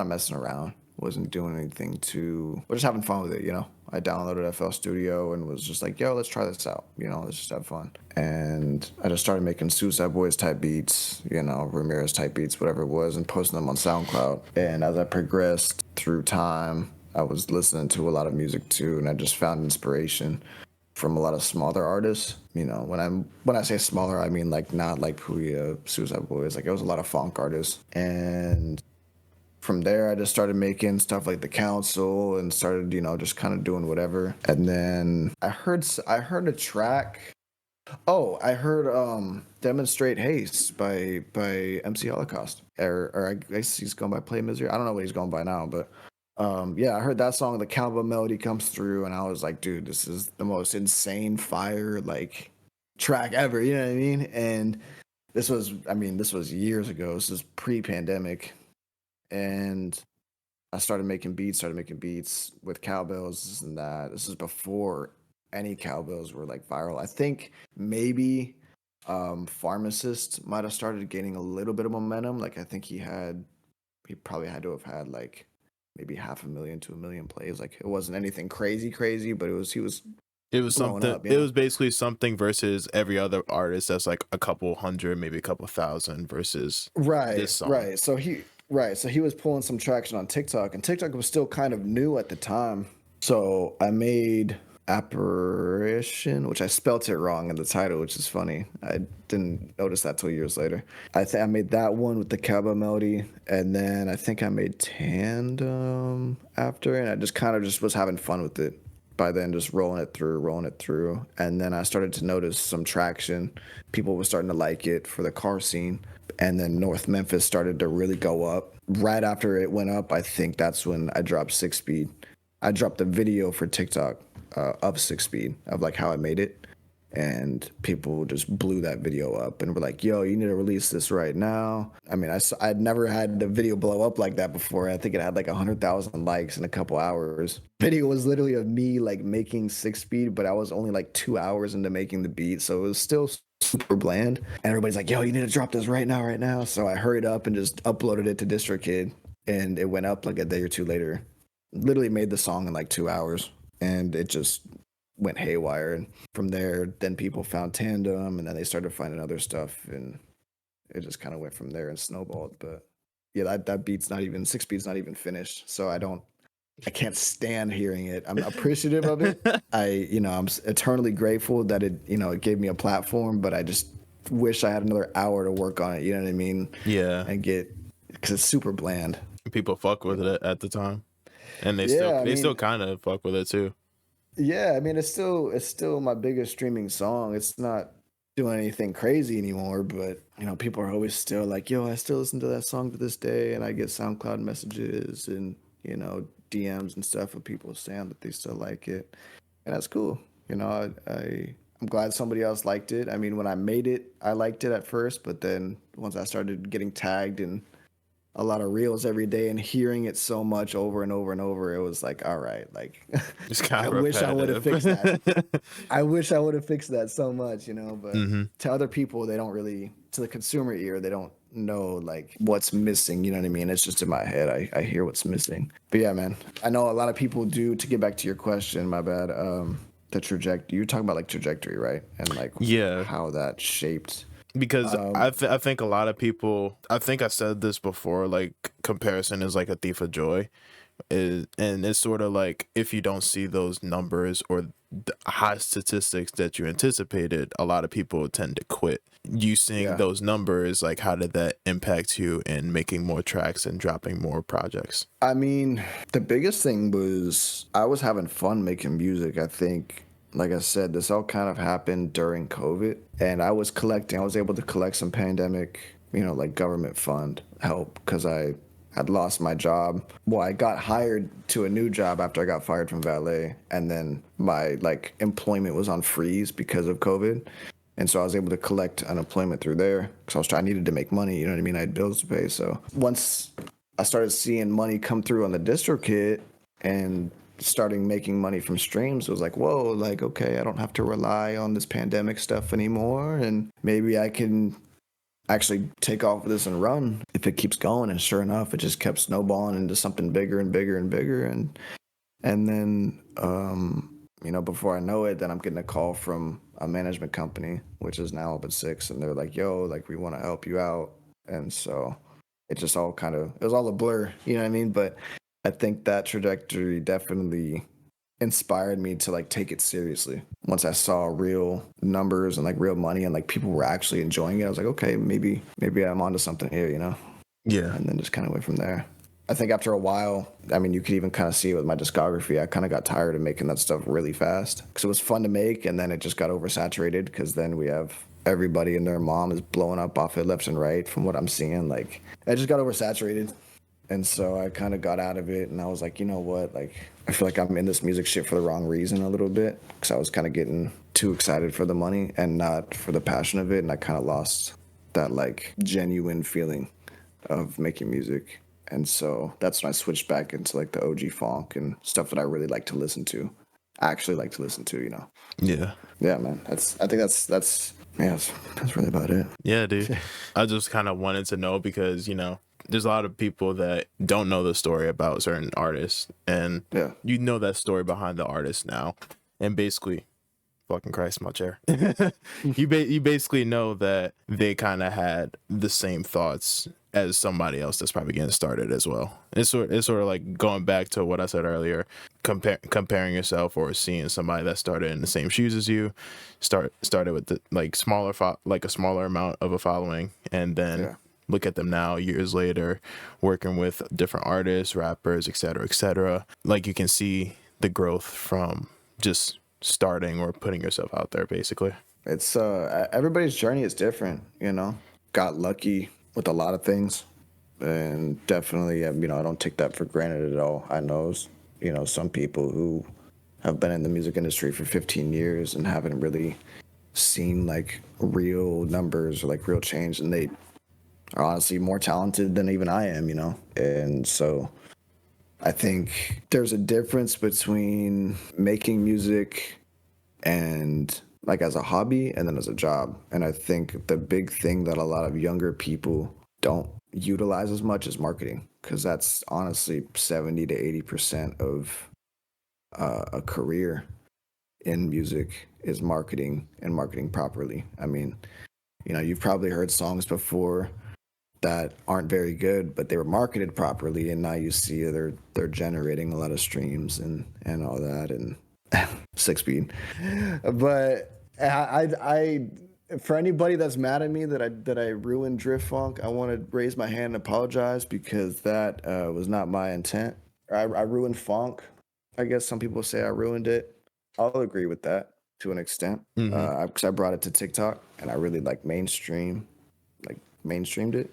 messing around. Wasn't doing anything just having fun with it. I downloaded FL Studio and was just like, yo, let's try this out. Let's just have fun. And I just started making Suicide Boys type beats, Ramirez type beats, whatever it was, and posting them on SoundCloud. And as I progressed through time, I was listening to a lot of music too, and I just found inspiration from a lot of smaller artists. When I say smaller, I mean like not like Puya, Suicide Boys. Like it was a lot of Phonk artists. And from there, I just started making stuff like The Council and started, just kind of doing whatever. And then I heard a track. Oh, I heard Demonstrate Haste by MC Holocaust. Or I guess he's going by Play Misery. I don't know what he's going by now, but yeah, I heard that song, the cowbell melody comes through, and I was like, dude, this is the most insane fire like track ever, you know what I mean? And this was years ago. This is pre-pandemic. And I started making beats with cowbells, this and that. This is before any cowbells were like viral. I think maybe Pharmacist might have started gaining a little bit of momentum. Like I think he probably had to have had like maybe 500,000 to 1 million plays. Like it wasn't anything crazy, but he was
It was
blowing
something.
up,
It was basically something versus every other artist that's like a couple hundred, maybe a couple thousand versus this song.
Right. So he was pulling some traction on TikTok, and TikTok was still kind of new at the time. So I made Apparition, which I spelt it wrong in the title, which is funny. I didn't notice that till years later. I think I made that one with the cowbell melody, and then I think I made Tandem after, and I just kind of just was having fun with it. By then, just rolling it through, and then I started to notice some traction. People were starting to like it for the car scene, and then North Memphis started to really go up. Right after it went up, I think that's when I dropped 6-speed. I dropped a video for TikTok of 6-speed of like how I made it, and people just blew that video up and were like, yo, you need to release this right now. I mean, I'd never had the video blow up like that before. I think it had like 100,000 likes in a couple hours. Video was literally of me like making 6-speed, but I was only like 2 hours into making the beat, so it was still super bland. And everybody's like, yo, you need to drop this right now. So I hurried up and just uploaded it to DistroKid, and it went up like a day or two later. Literally made the song in like 2 hours, and it just went haywire. And from there, then people found Tandem, and then they started finding other stuff, and it just kind of went from there and snowballed. But yeah, that beat's not even 6-speed's not even finished, so I don't I can't stand hearing it. I'm appreciative of it. I'm eternally grateful that it gave me a platform, but I just wish I had another hour to work on it. You know what I mean?
Yeah.
And because it's super bland.
People fuck with it at the time, and they
Yeah,
still kind of fuck with it too.
yeah. I mean, it's still my biggest streaming song. It's not doing anything crazy anymore, but people are always still like, yo, I still listen to that song to this day, and I get SoundCloud messages and DMs and stuff of people saying that they still like it, and that's cool. I'm glad somebody else liked it. I mean, when I made it, I liked it at first, but then once I started getting tagged in a lot of reels every day and hearing it so much over and over and over, it was like, all right, like
It's kind
I
of
wish I would have fixed that.
repetitive.
I wish I would have fixed that so much, but
Hmm.
to other people, they don't really, to the consumer ear, they don't know like what's missing. You know what I mean? It's just in my head. I hear what's missing. But yeah, man, I know a lot of people do, to get back to your question, my bad. The trajectory, you're talking about like trajectory, right? And like
Yeah.
how that shaped.
Because I think a lot of people, I think I said this before, like comparison is like a thief of joy. And it's sort of like if you don't see those numbers or the high statistics that you anticipated, a lot of people tend to quit. You seeing
Yeah.
those numbers, like how did that impact you in making more tracks and dropping more projects?
I mean, the biggest thing was I was having fun making music. I think, like I said, this all kind of happened during COVID, and I was able to collect some pandemic, like government fund help because I had lost my job. Well, I got hired to a new job after I got fired from valet, and then my like employment was on freeze because of COVID. And so I was able to collect unemployment through there because I needed to make money. You know what I mean? I had bills to pay. So once I started seeing money come through on the DistroKid and starting making money from streams, it was like, whoa, like, okay, I don't have to rely on this pandemic stuff anymore. And maybe I can actually take off with this and run if it keeps going. And sure enough, it just kept snowballing into something bigger and bigger and bigger. And then, before I know it, then I'm getting a call from a management company, which is now AllBut6, and they're like, yo, like, we want to help you out. And so it just all it was all a blur, you know what I mean? But I think that trajectory definitely inspired me to like take it seriously. Once I saw real numbers and like real money and like people were actually enjoying it, I was like, okay, maybe I'm onto something here,
Yeah.
And then just kind of went from there. I think after a while, I mean, you could even kind of see it with my discography. I kind of got tired of making that stuff really fast because it was fun to make, and then it just got oversaturated because then we have everybody and their mom is blowing up off it left and right from what I'm seeing. Like, I just got oversaturated. And so I kind of got out of it, and I was like, you know what? Like, I feel like I'm in this music shit for the wrong reason a little bit because I was kind of getting too excited for the money and not for the passion of it, and I kind of lost that like genuine feeling of making music. And so that's when I switched back into like the OG Phonk and stuff that I really like to listen to. I actually like to listen to.
Yeah.
Yeah, man. I think that's really about it.
Yeah, dude. I just kind of wanted to know because, there's a lot of people that don't know the story about certain artists, and
Yeah.
you know that story behind the artist now. And basically, fucking Christ, my chair. You basically know that they kind of had the same thoughts as somebody else that's probably getting started as well. It's sort of like going back to what I said earlier, comparing yourself or seeing somebody that started in the same shoes as you, started with the like a smaller amount of a following, and then look at them now years later working with different artists, rappers, etc. Like you can see the growth from just starting or putting yourself out there, basically.
It's everybody's journey is different, got lucky with a lot of things, and definitely I don't take that for granted at all. I know some people who have been in the music industry for 15 years and haven't really seen like real numbers or like real change, and they are honestly more talented than even I am, and so I think there's a difference between making music and like as a hobby and then as a job. And I think the big thing that a lot of younger people don't utilize as much is marketing, because that's honestly 70 to 80% of a career in music is marketing and marketing properly. I mean, you've probably heard songs before that aren't very good, but they were marketed properly, and now you see they're generating a lot of streams and all that, and 6 speed. But I for anybody that's mad at me that I ruined Drift Funk, I want to raise my hand and apologize, because that was not my intent. I ruined Funk. I guess some people say I ruined it. I'll agree with that to an extent, because I brought it to TikTok and I really mainstreamed it.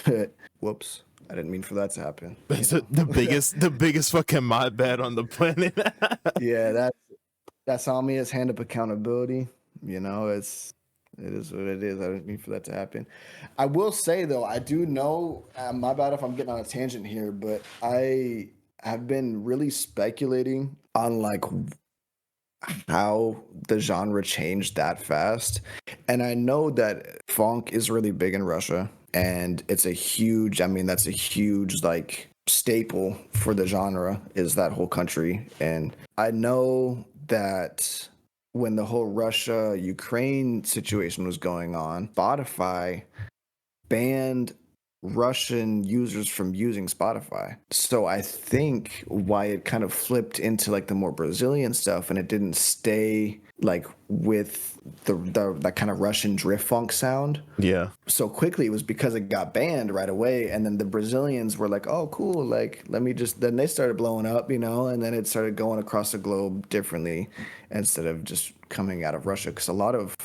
But whoops, I didn't mean for that to happen.
The biggest fucking mod bad on the planet.
Yeah, that's on me as hand up accountability. You know, it is what it is. I didn't mean for that to happen. I will say though, I do know. My bad if I'm getting on a tangent here, but I have been really speculating on how the genre changed that fast. And I know that funk is really big in Russia, and it's a huge, that's a huge staple for the genre, is that whole country. And I know that when the whole Russia Ukraine situation was going on, Spotify banned Russian users from using Spotify. So I think why it kind of flipped into the more Brazilian stuff, and it didn't stay with the kind of Russian drift funk sound so quickly, was because it got banned right away. And then the Brazilians were like, oh cool, let me just, then they started blowing up, and then it started going across the globe differently instead of just coming out of Russia, because a lot of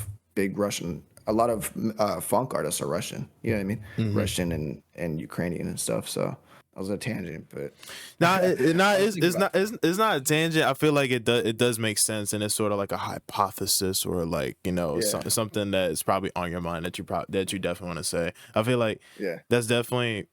funk artists are Russian, you know what I mean? Russian and Ukrainian and stuff. So that was a tangent, but
it's not a tangent. I feel like it does make sense, and it's sort of like a hypothesis, or something that is probably on your mind that you definitely want to say. I feel like that's definitely,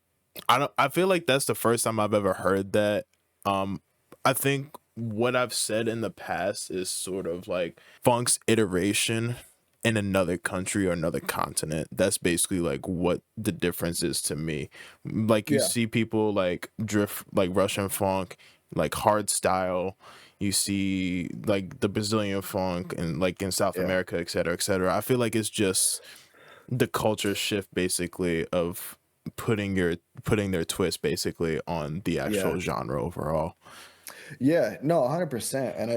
I feel like that's the first time I've ever heard that. I think what I've said in the past is sort of like funk's iteration in another country or another continent. That's basically what the difference is to me. You see people drift, Russian funk, hard style. You see the Brazilian funk, and in South America, et cetera, et cetera. I feel like it's just the culture shift, basically, of putting their twist basically on the actual genre overall.
Yeah, no, 100%. And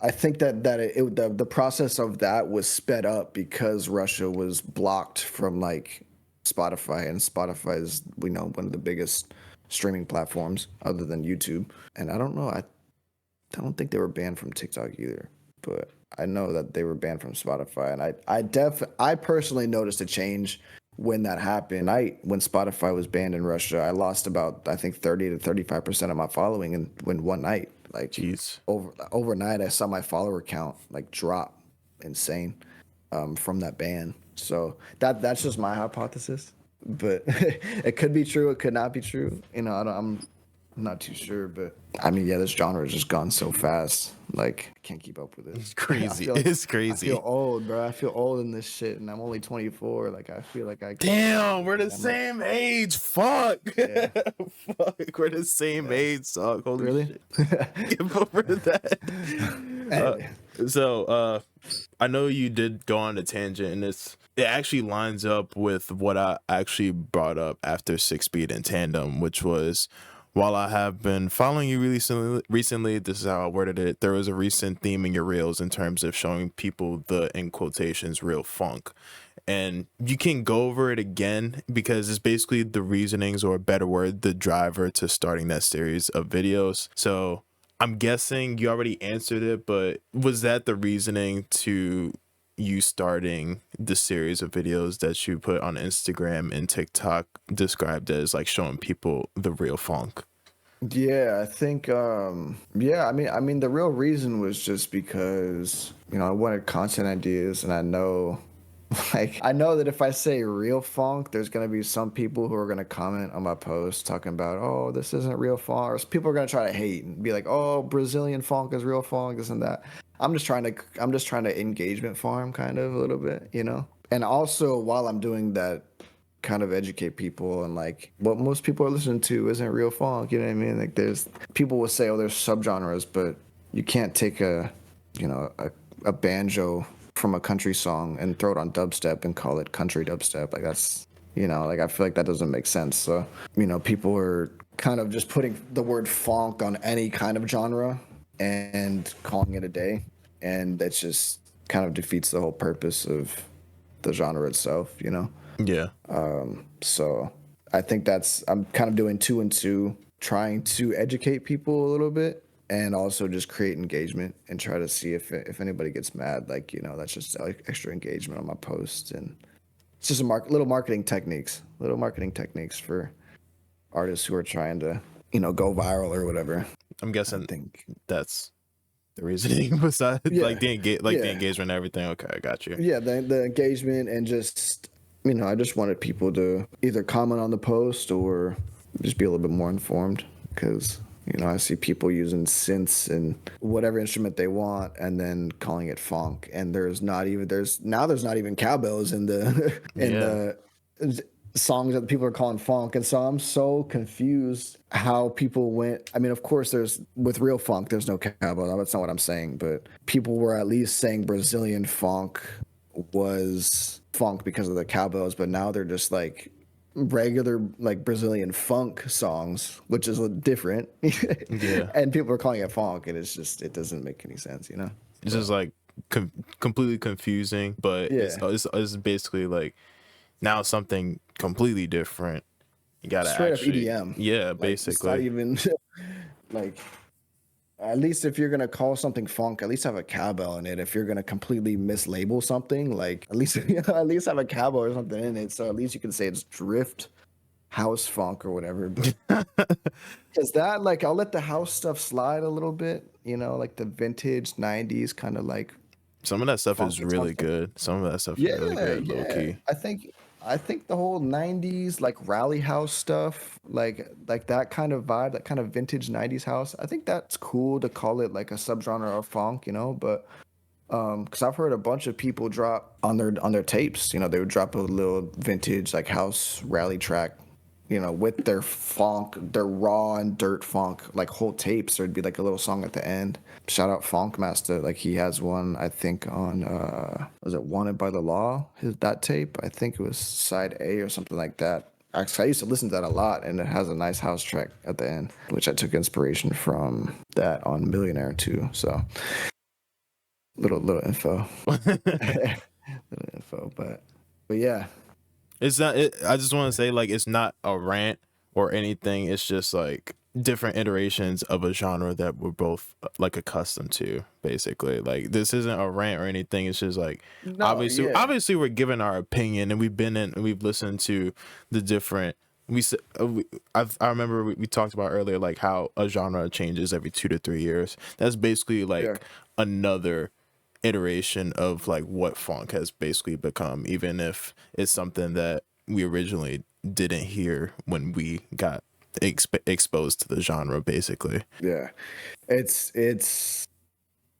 I think that the process of that was sped up because Russia was blocked from Spotify, and Spotify is, we know, one of the biggest streaming platforms other than YouTube. And I don't know, I don't think they were banned from TikTok either, but I know that they were banned from Spotify. And I personally noticed a change when that happened. When Spotify was banned in Russia, I lost about, I think, 30 to 35% of my following in one night.
Jeez.
Overnight, I saw my follower count drop insane from that ban. So that's just my hypothesis, but it could be true, it could not be true. I'm not too sure, but this genre has just gone so fast. I can't keep up with it.
It's crazy. It's crazy.
I feel old, bro. I feel old in this shit, and I'm only 24. I feel like I.
Damn, we're the same age. Fuck. Yeah. Fuck, we're the same age. Suck. Holy
really?
Shit. Give over to that. So I know you did go on a tangent, and it actually lines up with what I actually brought up after 6 Speed and Tandem, which was, while I have been following you recently, this is how I worded it. There was a recent theme in your reels in terms of showing people the, in quotations, real funk. And you can go over it again, because it's basically the reasonings, or a better word, the driver to starting that series of videos. So I'm guessing you already answered it, but was that the reasoning to you starting the series of videos that you put on Instagram and TikTok described as showing people the real funk?
Yeah, I think the real reason was just because, I wanted content ideas, and I know that if I say real funk, there's going to be some people who are going to comment on my post talking about, oh, this isn't real funk, or people are going to try to hate and be like, oh, Brazilian funk is real funk, this and that. I'm just trying to engagement farm kind of a little bit, And also, while I'm doing that, kind of educate people, and what most people are listening to isn't real funk, you know what I mean? There's people will say, oh, there's subgenres, but you can't take a banjo from a country song and throw it on dubstep and call it country dubstep. That's You know, like I feel like that doesn't make sense. So, you know, people are kind of just putting the word funk on any kind of genre and calling it a day, and that just kind of defeats the whole purpose of the genre itself, you know.
Yeah.
So I think I'm kind of doing two and two, trying to educate people a little bit and also just create engagement and try to see if anybody gets mad. Like, you know, that's just like extra engagement on my post, and it's just little marketing techniques for artists who are trying to, you know, go viral or whatever.
I'm guessing
I think
that's the reasoning besides like the
yeah,
engagement and everything. Okay, I got you.
yeah, the engagement, and just, you know, I just wanted people to either comment on the post or just be a little bit more informed, because, you know, I see people using synths and whatever instrument they want and then calling it funk, and there's not even cowbells in the in
Yeah.
the songs that people are calling funk. And so I'm so confused how people went. I mean, of course, there's with real funk, there's no cowbell. That's not what I'm saying, but people were at least saying Brazilian funk was funk because of the cowbells, but now they're just like regular like Brazilian funk songs, which is different.
Yeah.
And people are calling it funk, and it doesn't make any sense, you know.
It's just like completely confusing, but
Yeah.
it's basically like now something completely different. You gotta
Straight
actually,
up EDM.
yeah,
Like, it's not
basically.
even like, at least if you're gonna call something funk, at least have a cowbell in it. If you're gonna completely mislabel something, like at least at least have a cowbell or something in it, so at least you can say it's drift house funk or whatever. Because that, like, I'll let the house stuff slide a little bit, you know, like the vintage '90s kind of like
Some of that stuff
funk
is
or
really
something.
good. Some of that stuff is really
Yeah,
good, low
yeah.
key.
I think the whole '90s like rally house stuff, like that kind of vibe, that kind of vintage '90s house. I think that's cool to call it like a subgenre of funk, you know. But because I've heard a bunch of people drop on their tapes, you know, they would drop a little vintage like house rally track, you know, with their funk, their raw and dirt funk, like whole tapes. There'd be like a little song at the end. Shout out Phonk Master, like he has one, I think on was it Wanted by the Law? That tape, I think it was side A or something like that. Actually, I used to listen to that a lot, and it has a nice house track at the end, which I took inspiration from that on Millionaire too. So little info, little info, but yeah,
It's not. I just want to say, like, it's not a rant or anything. It's just like different iterations of a genre that we're both like accustomed to. Basically, like this isn't a rant or anything. It's just like
no, yeah,
obviously, we're giving our opinion, and we've listened to the different. I remember we talked about earlier, like how a genre changes every 2 to 3 years. That's basically
yeah.
like another iteration of like what funk has basically become, even if it's something that we originally didn't hear when we got exposed to the genre, basically.
Yeah, it's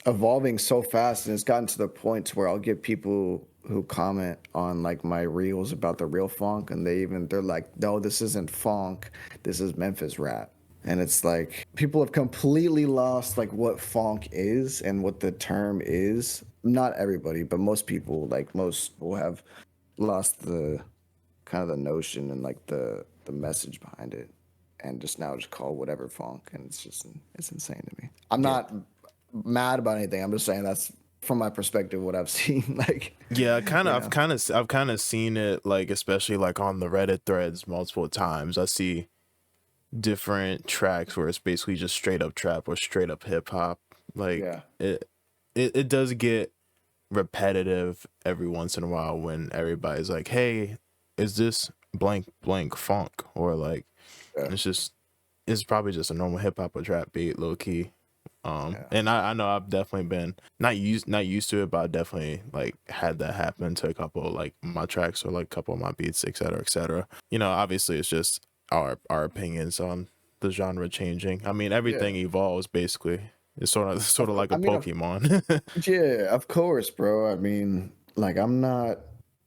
evolving so fast, and it's gotten to the point where I'll get people who comment on like my reels about the real funk, and they're like, no, this isn't funk, this is Memphis rap. And it's like people have completely lost like what funk is and what the term is. Not everybody, but most people, like most will have lost the kind of the notion and like the message behind it, and just now just call whatever funk, and it's insane to me. I'm
Yeah.
not mad about anything. I'm just saying that's from my perspective what I've seen. Like,
Yeah,
you
I've
know,
kind of seen it, like especially like on the Reddit threads multiple times. I see different tracks where it's basically just straight up trap or straight up hip hop. Like
yeah,
it does get repetitive every once in a while when everybody's like, "Hey, is this blank blank funk?" Or like
yeah,
it's probably just a normal hip hop or trap beat, low key.
yeah,
And I know I've definitely been not used to it, but I definitely like had that happen to a couple of, like my tracks or like a couple of my beats, etc., etc. You know, obviously it's just our opinions on the genre changing. I mean,
yeah.
everything evolves basically. It's sort of like a
I mean,
Pokemon.
yeah, of course, bro. I mean, like, I'm not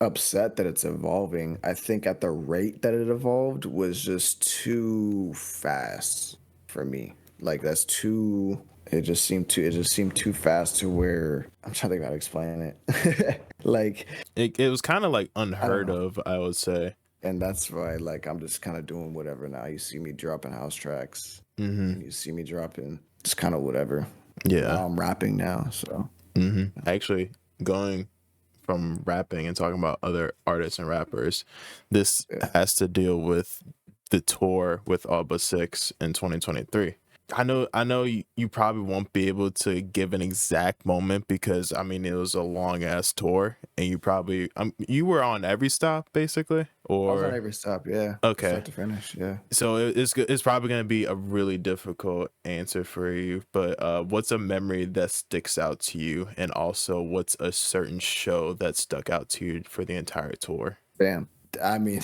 upset that it's evolving. I think at the rate that it evolved was just too fast for me. Like, that's too. It just seemed too fast to where I'm trying to think about explaining it. Like,
It was kind of like
I don't
unheard
know.
of, I would say.
And that's why, like, I'm just kind of doing whatever now. You see me dropping house tracks, and you see me dropping just kind of whatever.
Yeah.
Now I'm rapping now, so
Actually, going from rapping and talking about other artists and rappers, this
yeah.
has to deal with the tour with AllBut6 in 2023. I know you probably won't be able to give an exact moment because I mean it was a long ass tour and you probably you were on every stop basically
I was on
or
every stop, yeah,
okay.
start to finish, yeah.
So it's probably going to be a really difficult answer for you, but what's a memory that sticks out to you, and also what's a certain show that stuck out to you for the entire tour?
Damn. I mean,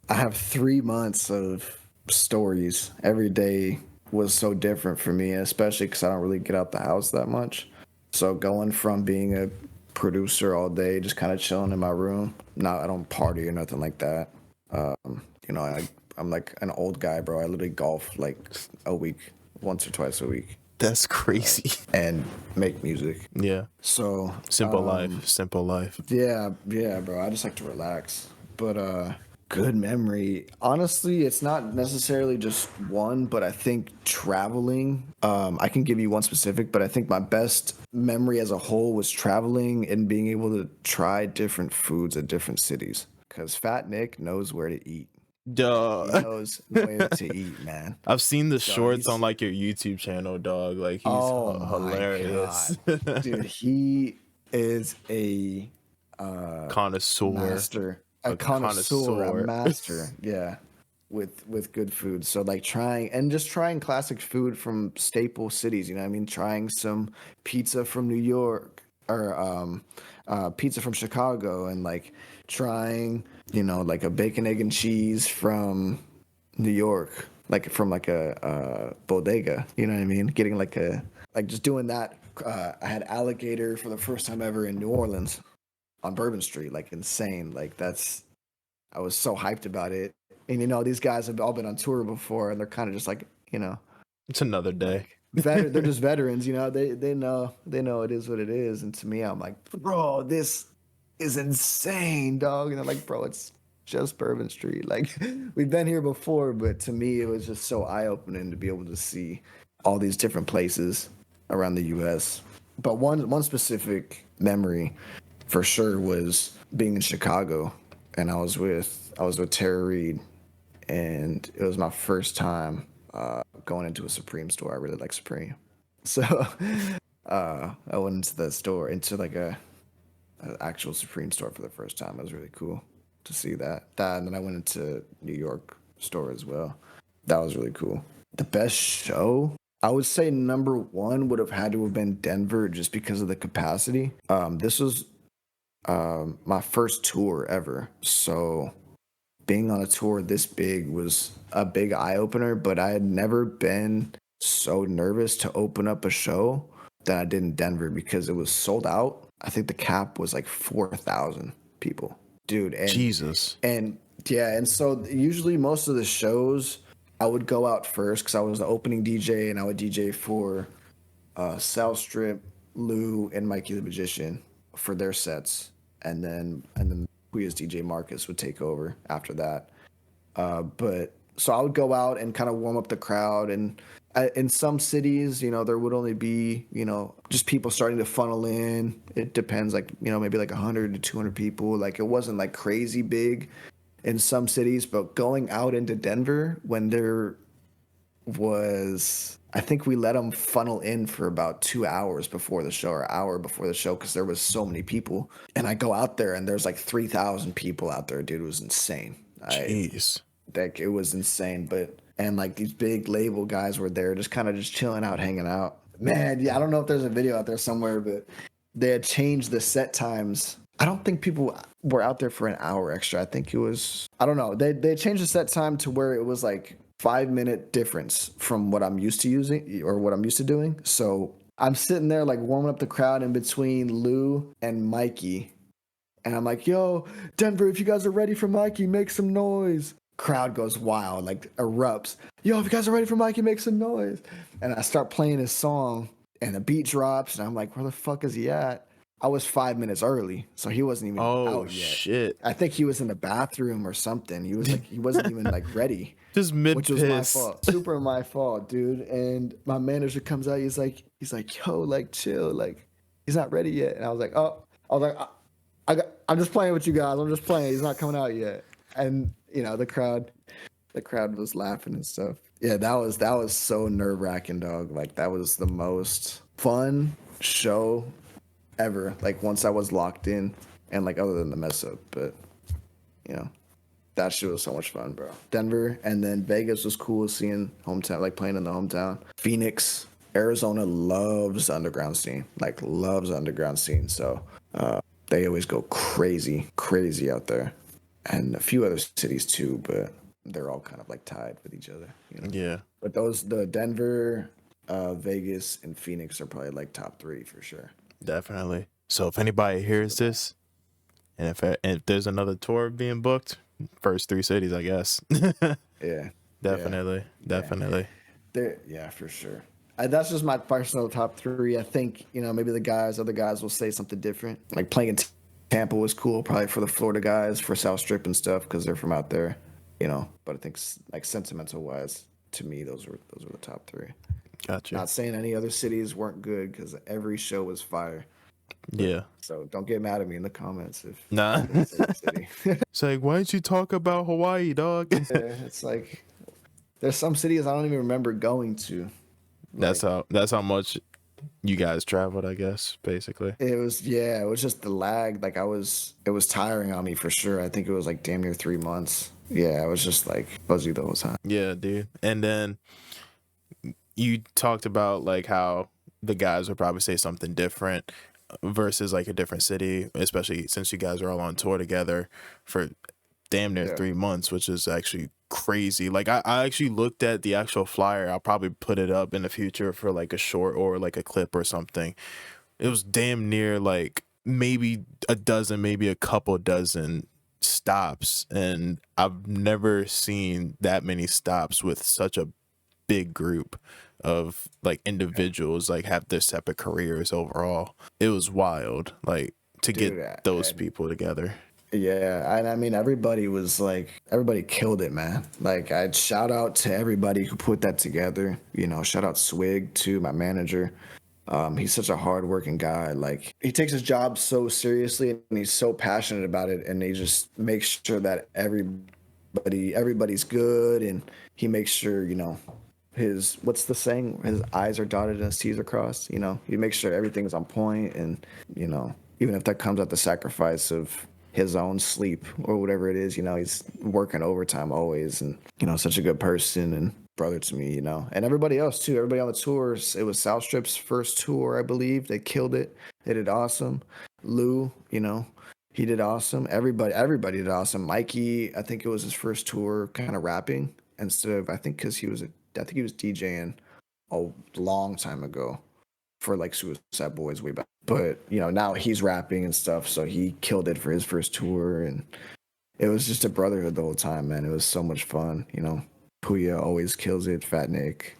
I have 3 months of stories. Every day was so different for me, especially because I don't really get out the house that much. So going from being a producer all day, just kind of chilling in my room. Not, I don't party or nothing like that. You know, I'm like an old guy, bro. I literally golf like a week, once or twice a week,
That's crazy.
and make music.
Yeah,
So
simple life, simple life.
yeah, bro. I just like to relax. But good memory. Honestly, it's not necessarily just one, but I think traveling. I can give you one specific, but I think my best memory as a whole was traveling and being able to try different foods at different cities. Cause Fat Nick knows where to eat. He
Duh.
knows where to eat, man.
I've seen the
So
shorts on
he's
like your YouTube channel, dog. Like he's
oh my
hilarious.
god, dude. He is a
Connoisseur,
master, a
a
connoisseur, a
connoisseur.
master, yeah, with good food. So like trying classic food from staple cities, you know what I mean? Trying some pizza from New York or pizza from Chicago, and like trying, you know, like a bacon, egg, and cheese from New York, like from like a bodega, you know what I mean? Getting like just doing that. I had alligator for the first time ever in New Orleans on Bourbon Street, like insane. Like I was so hyped about it. And you know, these guys have all been on tour before, and they're kind of just like, you know,
It's another day.
like they're just veterans, you know. They know it is what it is. And to me, I'm like, bro, this is insane, dog. And they're like, bro, it's just Bourbon Street. Like we've been here before, but to me, it was just so eye opening to be able to see all these different places around the U.S. But one specific memory for sure was being in Chicago, and I was with Tara Reid, and it was my first time going into a Supreme store. I really like Supreme, so I went into the store, into like an actual Supreme store for the first time. It was really cool to see that. And then I went into New York store as well. That was really cool. The best show, I would say number one would have had to have been Denver, just because of the capacity. This was my first tour ever, so being on a tour this big was a big eye opener. But I had never been so nervous to open up a show than I did in Denver, because it was sold out. I think the cap was like 4,000 people, dude.
Jesus.
And yeah, and so usually most of the shows I would go out first because I was the opening DJ, and I would DJ for Sal Strip, Lou, and Mikey the Magician for their sets, and then we as DJ Marcus would take over after that. But so I would go out and kind of warm up the crowd, and in some cities, you know, there would only be, you know, just people starting to funnel in. It depends, like, you know, maybe like 100 to 200 people. Like, it wasn't like crazy big in some cities, but going out into Denver when there was, I think we let them funnel in for about 2 hours before the show, or an hour before the show, because there was so many people. And I go out there and there's like 3,000 people out there, dude. It was insane.
Jeez.
Like, it was insane. But and like these big label guys were there, just kind of just chilling out, hanging out. Man, yeah, I don't know if there's a video out there somewhere, but they had changed the set times. I don't think people were out there for an hour extra. I think it was, I don't know. They changed the set time to where it was like 5 minute difference from what I'm used to using, or what I'm used to doing. So I'm sitting there like warming up the crowd in between Lou and Mikey. And I'm like, yo, Denver, if you guys are ready for Mikey, make some noise. Crowd goes wild, like erupts. Yo, if you guys are ready for Mikey, make some noise. And I start playing his song, and the beat drops, and I'm like, where the fuck is he at? I was 5 minutes early, so he wasn't even
Oh
out yet.
shit!
I think he was in the bathroom or something. He wasn't even like ready,
Just mid
which was my
piss.
fault, super my fault, dude. And my manager comes out, he's like, yo, like chill, like he's not ready yet. And I was like, I'm just playing with you guys. I'm just playing. He's not coming out yet. And the crowd was laughing and stuff. Yeah, that was so nerve wracking, dog. Like that was the most fun show ever. Like once I was locked in, and like other than the mess up, but you know that shit was so much fun, bro. Denver and then Vegas was cool seeing hometown, like playing in the hometown. Phoenix, Arizona loves the underground scene, like loves the underground scene. So they always go crazy, crazy out there, and a few other cities too, but they're all kind of like tied with each other, you know.
Yeah,
But the Denver, Vegas, and Phoenix are probably like top three for sure.
definitely. So if anybody hears this, and if there's another tour being booked, first 3 cities, I guess.
Yeah,
Definitely, definitely.
yeah, for sure. That's just my personal top three. I think maybe other guys will say something different. Like playing in Tampa was cool, probably for the Florida guys for South Strip and stuff because they're from out there, But I think like sentimental wise, to me, those were the top three.
Gotcha.
Not saying any other cities weren't good because every show was fire.
Yeah.
So don't get mad at me in the comments if
Nah.
I didn't say the city.
It's like, why'd you talk about Hawaii, dog?
Yeah, it's like there's some cities I don't even remember going to.
That's how much you guys traveled, I guess, basically.
It was just the lag. Like it was tiring on me for sure. I think it was like damn near 3 months. Yeah, I was just like fuzzy the whole time.
Yeah, dude. And then you talked about like how the guys would probably say something different versus like a different city, especially since you guys are all on tour together for damn near 3 months, which is actually crazy. Like I actually looked at the actual flyer. I'll probably put it up in the future for like a short or like a clip or something. It was damn near like maybe a dozen, maybe a couple dozen stops, and I've never seen that many stops with such a big group of like individuals like have their separate careers overall. It was wild, like to get those people together.
Yeah, and I mean everybody killed it, man. Like I'd shout out to everybody who put that together. Shout out Swig too, my manager. He's such a hardworking guy. Like he takes his job so seriously and he's so passionate about it, and he just makes sure that everybody's good, and he makes sure his what's the saying? His I's are dotted and his T's are crossed. He makes sure everything's on point, and even if that comes at the sacrifice of his own sleep or whatever it is, he's working overtime always, and such a good person and brother to me, and everybody else too. Everybody on the tours. It was South Strip's first tour, I believe. They killed it. They did awesome. Lou, he did awesome. Everybody did awesome. Mikey, I think it was his first tour, kind of rapping instead of I think he was DJing a long time ago for like Suicide Boys way back. But now he's rapping and stuff, so he killed it for his first tour, and it was just a brotherhood the whole time, man. It was so much fun. Puya always kills it. Fat Nick,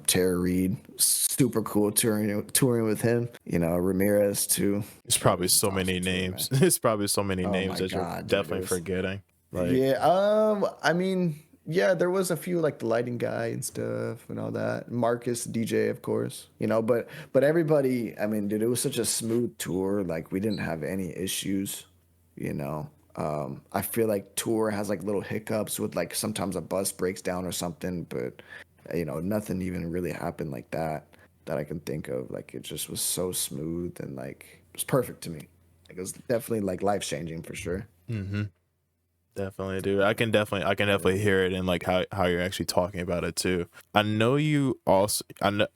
Tara Reid, super cool touring with him. Ramirez too.
It's probably so many names. It's probably so many names that you're definitely forgetting.
Like, I mean, yeah, there was a few like the lighting guy and stuff and all that. Marcus, DJ, of course. But everybody. I mean, dude, it was such a smooth tour. Like we didn't have any issues. I feel like tour has like little hiccups with like sometimes a bus breaks down or something, but nothing even really happened like that I can think of. Like it just was so smooth and like it was perfect to me. Like it was definitely like life changing for sure.
Mm-hmm. Definitely, dude. I can definitely hear it in like how you're actually talking about it too. I know you also.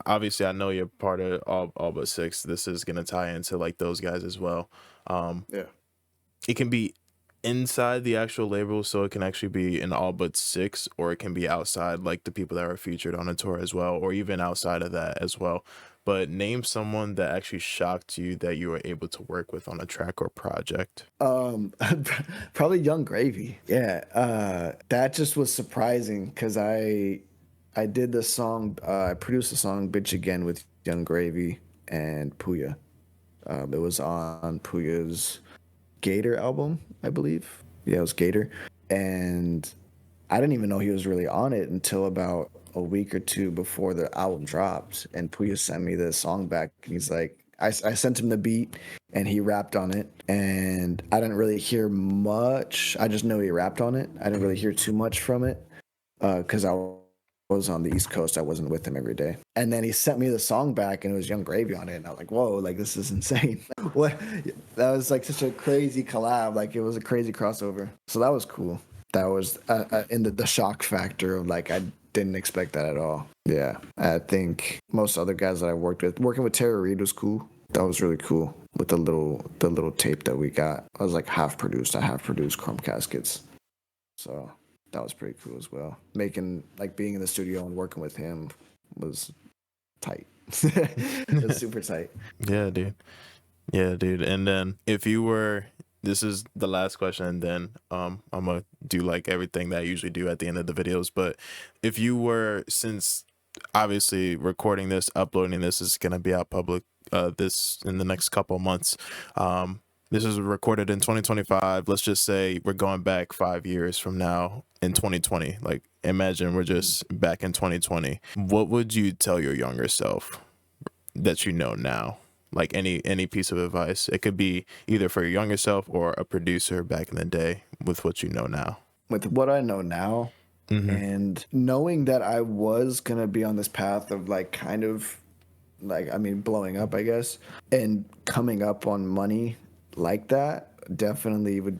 Obviously I know you're part of AllBut6. This is gonna tie into like those guys as well.
Yeah.
It can be inside the actual label, so it can actually be in AllBut6, or it can be outside, like the people that are featured on a tour as well, or even outside of that as well. But name someone that actually shocked you that you were able to work with on a track or project.
Probably Young Gravy. Yeah, that just was surprising because I did the song, I produced the song "Bitch Again" with Young Gravy and Puya. It was on Puya's Gator album, I believe. Yeah, it was Gator. And I didn't even know he was really on it until about a week or two before the album dropped. And Puya sent me the song back. And he's like, I sent him the beat and he rapped on it. And I didn't really hear much. I just know he rapped on it. I didn't really hear too much from it because I was on the East Coast. I wasn't with him every day. And then he sent me the song back and it was Young Gravy on it. And I was like, whoa, like this is insane. What? That was like such a crazy collab. Like it was a crazy crossover. So that was cool. That was in the shock factor of like, I didn't expect that at all. Yeah. I think most other guys that I worked with, working with Tara Reid was cool. That was really cool with the little tape that we got. I was like half produced. I half produced Chrome Caskets. So that was pretty cool as well. Being in the studio and working with him was tight. It was super tight.
Yeah, dude. Yeah, dude. And then if you were, this is the last question, and then I'm gonna do like everything that I usually do at the end of the videos. But if you were, since obviously recording this, uploading this is gonna be out public this in the next couple of months. This is recorded in 2025. Let's just say we're going back 5 years from now in 2020. Like imagine we're just back in 2020. What would you tell your younger self that you know now? Like any piece of advice. It could be either for your younger self or a producer back in the day with what you know now.
With what I know now, and knowing that I was gonna be on this path of like kind of like, I mean, blowing up, I guess, and coming up on money like that, definitely would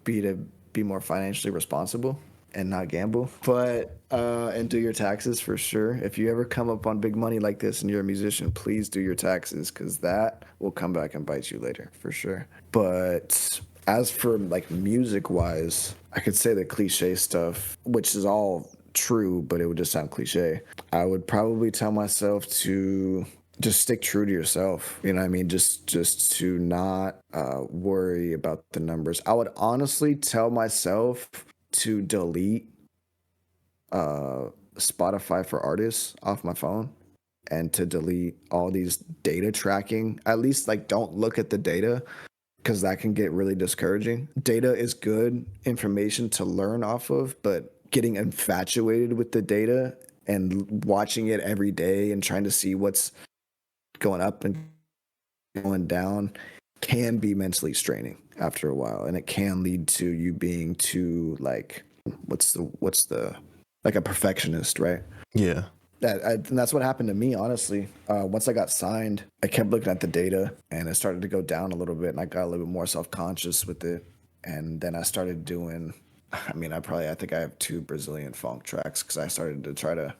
be to be more financially responsible and not gamble, but and do your taxes for sure. If you ever come up on big money like this and you're a musician, please do your taxes because that will come back and bite you later for sure. But as for like music wise, I could say the cliche stuff, which is all true, but it would just sound cliche. I would probably tell myself to just stick true to yourself. You know what I mean? Just to not worry about the numbers. I would honestly tell myself to delete Spotify for artists off my phone and to delete all these data tracking. At least like don't look at the data because that can get really discouraging. Data is good information to learn off of, but getting infatuated with the data and watching it every day and trying to see what's going up and going down can be mentally straining after a while, and it can lead to you being too like what's the like a perfectionist, right?
Yeah.
And that's what happened to me, honestly. Once I got signed, I kept looking at the data and it started to go down a little bit, and I got a little bit more self-conscious with it. And then I started doing, I mean, I think I have 2 Brazilian Phonk tracks because I started to try to,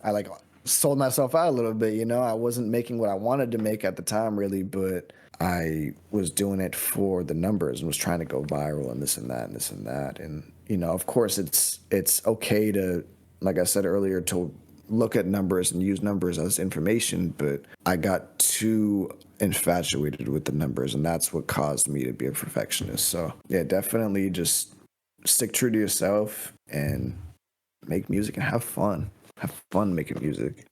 I like sold myself out a little bit, I wasn't making what I wanted to make at the time really, but I was doing it for the numbers and was trying to go viral and this and that and this and that. And, of course it's okay to, like I said earlier, to look at numbers and use numbers as information, but I got too infatuated with the numbers and that's what caused me to be a perfectionist. So yeah, definitely just stick true to yourself and make music and have fun. Have fun making music.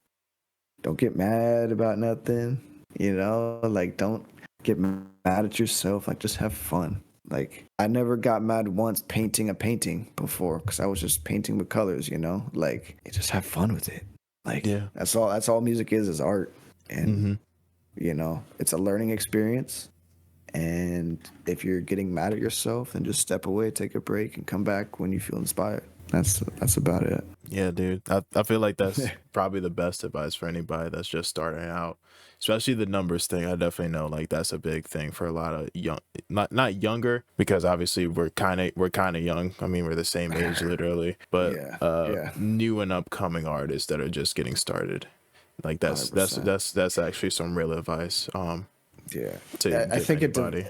Don't get mad about nothing, like don't get mad at yourself. Like just have fun. Like I never got mad once painting a painting before because I was just painting with colors, like just have fun with it. Like
Yeah.
that's all music is art. And it's a learning experience. And if you're getting mad at yourself, then just step away, take a break, and come back when you feel inspired. That's about it.
Yeah, dude. I feel like that's probably the best advice for anybody that's just starting out, especially the numbers thing. I definitely know like that's a big thing for a lot of young, not younger, because obviously we're kind of young. I mean, we're the same age literally, but
yeah.
new and upcoming artists that are just getting started. Like that's
100%.
that's actually some real advice.
Yeah,
To
I
give
think
anybody.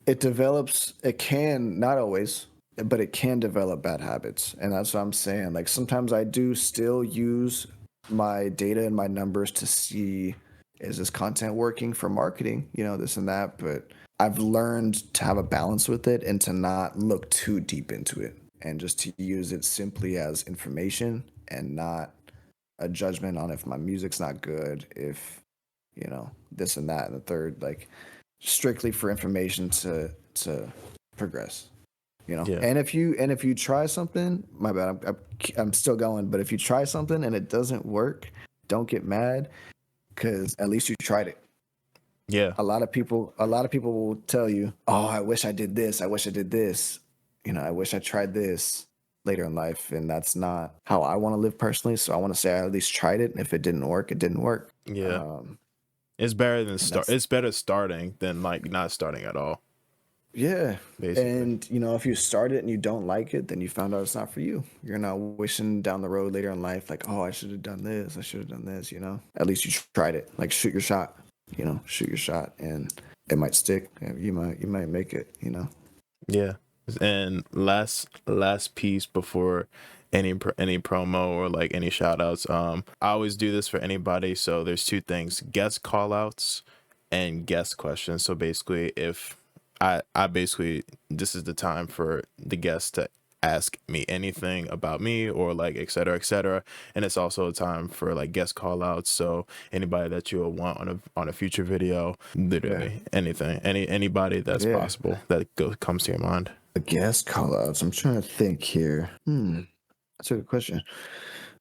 it develops. It can not always, but it can develop bad habits, and that's what I'm saying. Like sometimes I do still use my data and my numbers to see is this content working for marketing, this and that. But I've learned to have a balance with it and to not look too deep into it, and just to use it simply as information and not a judgment on if my music's not good, if you know, this and that and the third, like strictly for information to progress, you know.
Yeah.
And if you try something, my bad, I'm still going, but if you try something and it doesn't work, don't get mad, because at least you tried it.
Yeah.
A lot of people will tell you, oh, I wish I did this, I wish I did this, you know, I wish I tried this later in life, and that's not how I want to live personally. So I want to say I at least tried it, and if it didn't work, it didn't work.
Yeah. It's better than it's better starting than like not starting at all.
Yeah.
Basically.
And you know, if you start it and you don't like it, then you found out it's not for you. You're not wishing down the road later in life like, oh, I should have done this, I should have done this, you know. At least you tried it. Like, shoot your shot, you know, shoot your shot, and it might stick. You might make it, you know.
Yeah. And last piece before any promo or like any shout outs, I always do this for anybody. So there's two things: guest call outs and guest questions. So basically, if I basically, this is the time for the guest to ask me anything about me or like et cetera, and it's also a time for like guest call outs. So anybody that you will want on a future video, literally anything, anybody that's possible that comes to your mind.
The guest call outs, I'm trying to think here. That's a good question,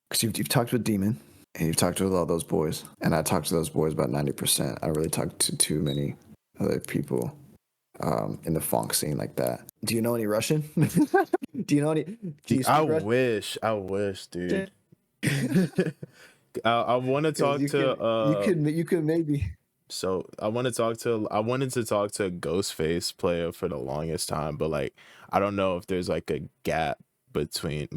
because you've talked with Demon and you've talked with all those boys, and I talked to those boys about 90%. I don't really talk to too many other people in the Phonk scene like that. Do you know any Russian? Do you know any?
I wish, dude. I want to talk to.
You could maybe.
So I wanted to talk to Ghostface player for the longest time, but like I don't know if there's like a gap between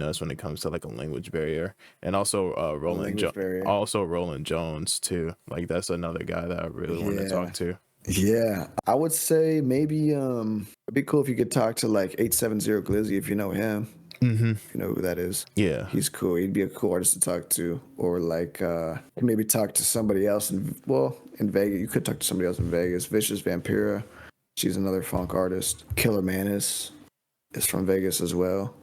us when it comes to like a language barrier, and also Roland Jones too. Like that's another guy that I really want to talk to.
Yeah, I would say maybe it'd be cool if you could talk to like 870 Glizzy, if you know him. If you know who that is.
Yeah,
he's cool. He'd be a cool artist to talk to. Or like maybe talk to somebody else in Vegas. You could talk to somebody else in Vegas. Vicious Vampira, she's another Phonk artist. Killer Manis is from Vegas as well.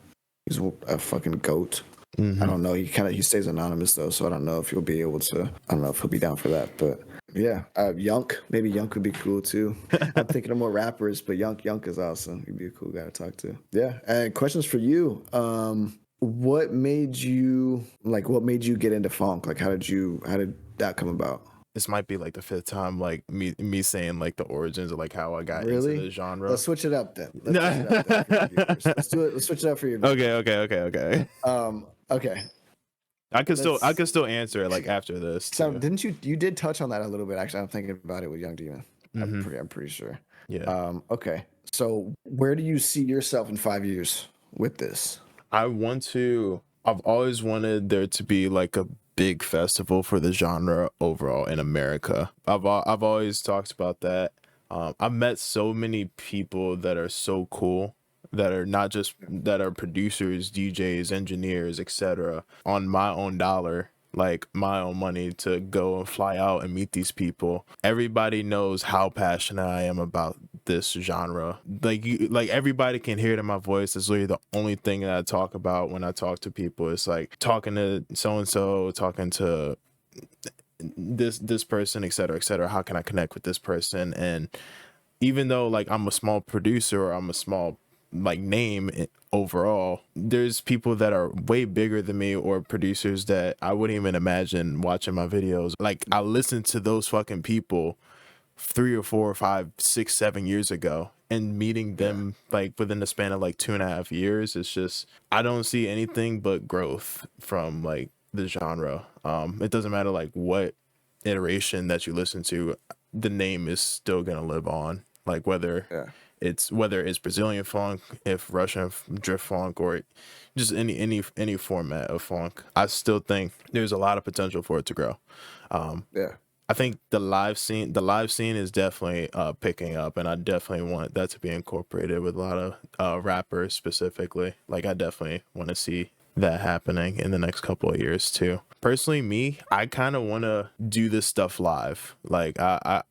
He's a fucking goat. I don't know. He stays anonymous though, so I don't know if he'll be able to. I don't know if he'll be down for that, but yeah, Yunk. Maybe Yunk would be cool too. I'm thinking of more rappers, but Yunk is awesome. He'd be a cool guy to talk to. Yeah. And questions for you. What made you get into Phonk? Like, how did that come about?
This might be like the fifth time, like me saying like the origins of like how I got into the genre.
Let's switch it up then. Let's do it. Let's switch it up for you.
Okay.
Okay.
I can still answer it like after this.
So didn't you did touch on that a little bit? Actually, I'm thinking about it with Young Demon. I'm pretty sure.
Yeah.
Okay. So where do you see yourself in 5 years with this?
I've always wanted there to be like a big festival for the genre overall in America. I've always talked about that. I've met so many people that are so cool, that are not just that are producers, DJs, engineers, etc. on my own dollar, like my own money, to go and fly out and meet these people. Everybody knows how passionate I am about this genre. Like everybody can hear it in my voice. It's literally the only thing that I talk about when I talk to people. It's like talking to so and so, talking to this person, etc. How can I connect with this person? And even though like I'm a small producer, or I'm a small like name overall, there's people that are way bigger than me, or producers that I wouldn't even imagine watching my videos. Like I listened to those fucking people 3 or 4 or 5, 6, 7 years ago, and meeting them like within the span of like 2.5 years, it's just, I don't see anything but growth from like the genre. It doesn't matter like what iteration that you listen to, the name is still gonna live on. Like whether it's Brazilian Phonk, if Russian drift Phonk, or just any format of Phonk, I still think there's a lot of potential for it to grow. I think the live scene is definitely picking up, and I definitely want that to be incorporated with a lot of rappers specifically. Like I definitely want to see that happening in the next couple of years too. Personally, I kind of want to do this stuff live. Like I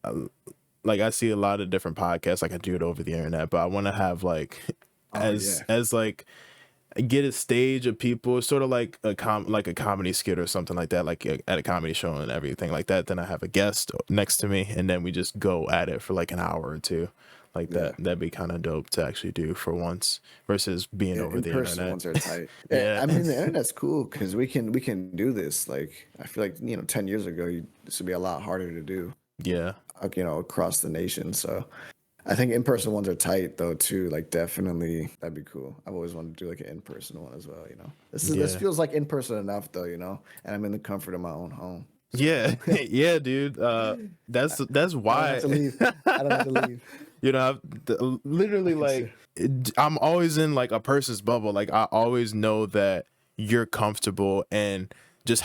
see a lot of different podcasts, like I do it over the internet, but I want to have like as like get a stage of people, sort of like a comedy skit or something like that, like at a comedy show and everything like that. Then I have a guest next to me, and then we just go at it for like an hour or two, like
Yeah.
That'd be kind of dope to actually do for once versus being over the
In-person
internet.
ones are tight.
Yeah.
I mean, the internet's cool because we can do this. Like, I feel like 10 years ago, this would be a lot harder to do.
Yeah.
Across the nation. So I think in-person ones are tight though too. Like, definitely that'd be cool. I've always wanted to do like an in-person one as well. This feels like in-person enough though. And I'm in the comfort of my own home.
Yeah. Yeah, dude. That's why
I don't have to leave. I don't have to leave.
Literally, like, I'm always in like a person's bubble. Like, I always know that you're comfortable, and just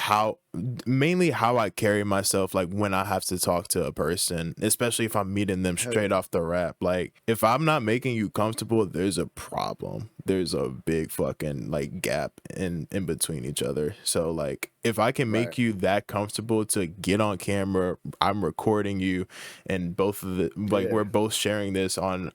mainly how I carry myself, like when I have to talk to a person, especially if I'm meeting them straight off the rap. Like, if I'm not making you comfortable, there's a problem. There's a big fucking like gap in between each other. So like, if I can make you that comfortable to get on camera, I'm recording you, and both of we're both sharing this on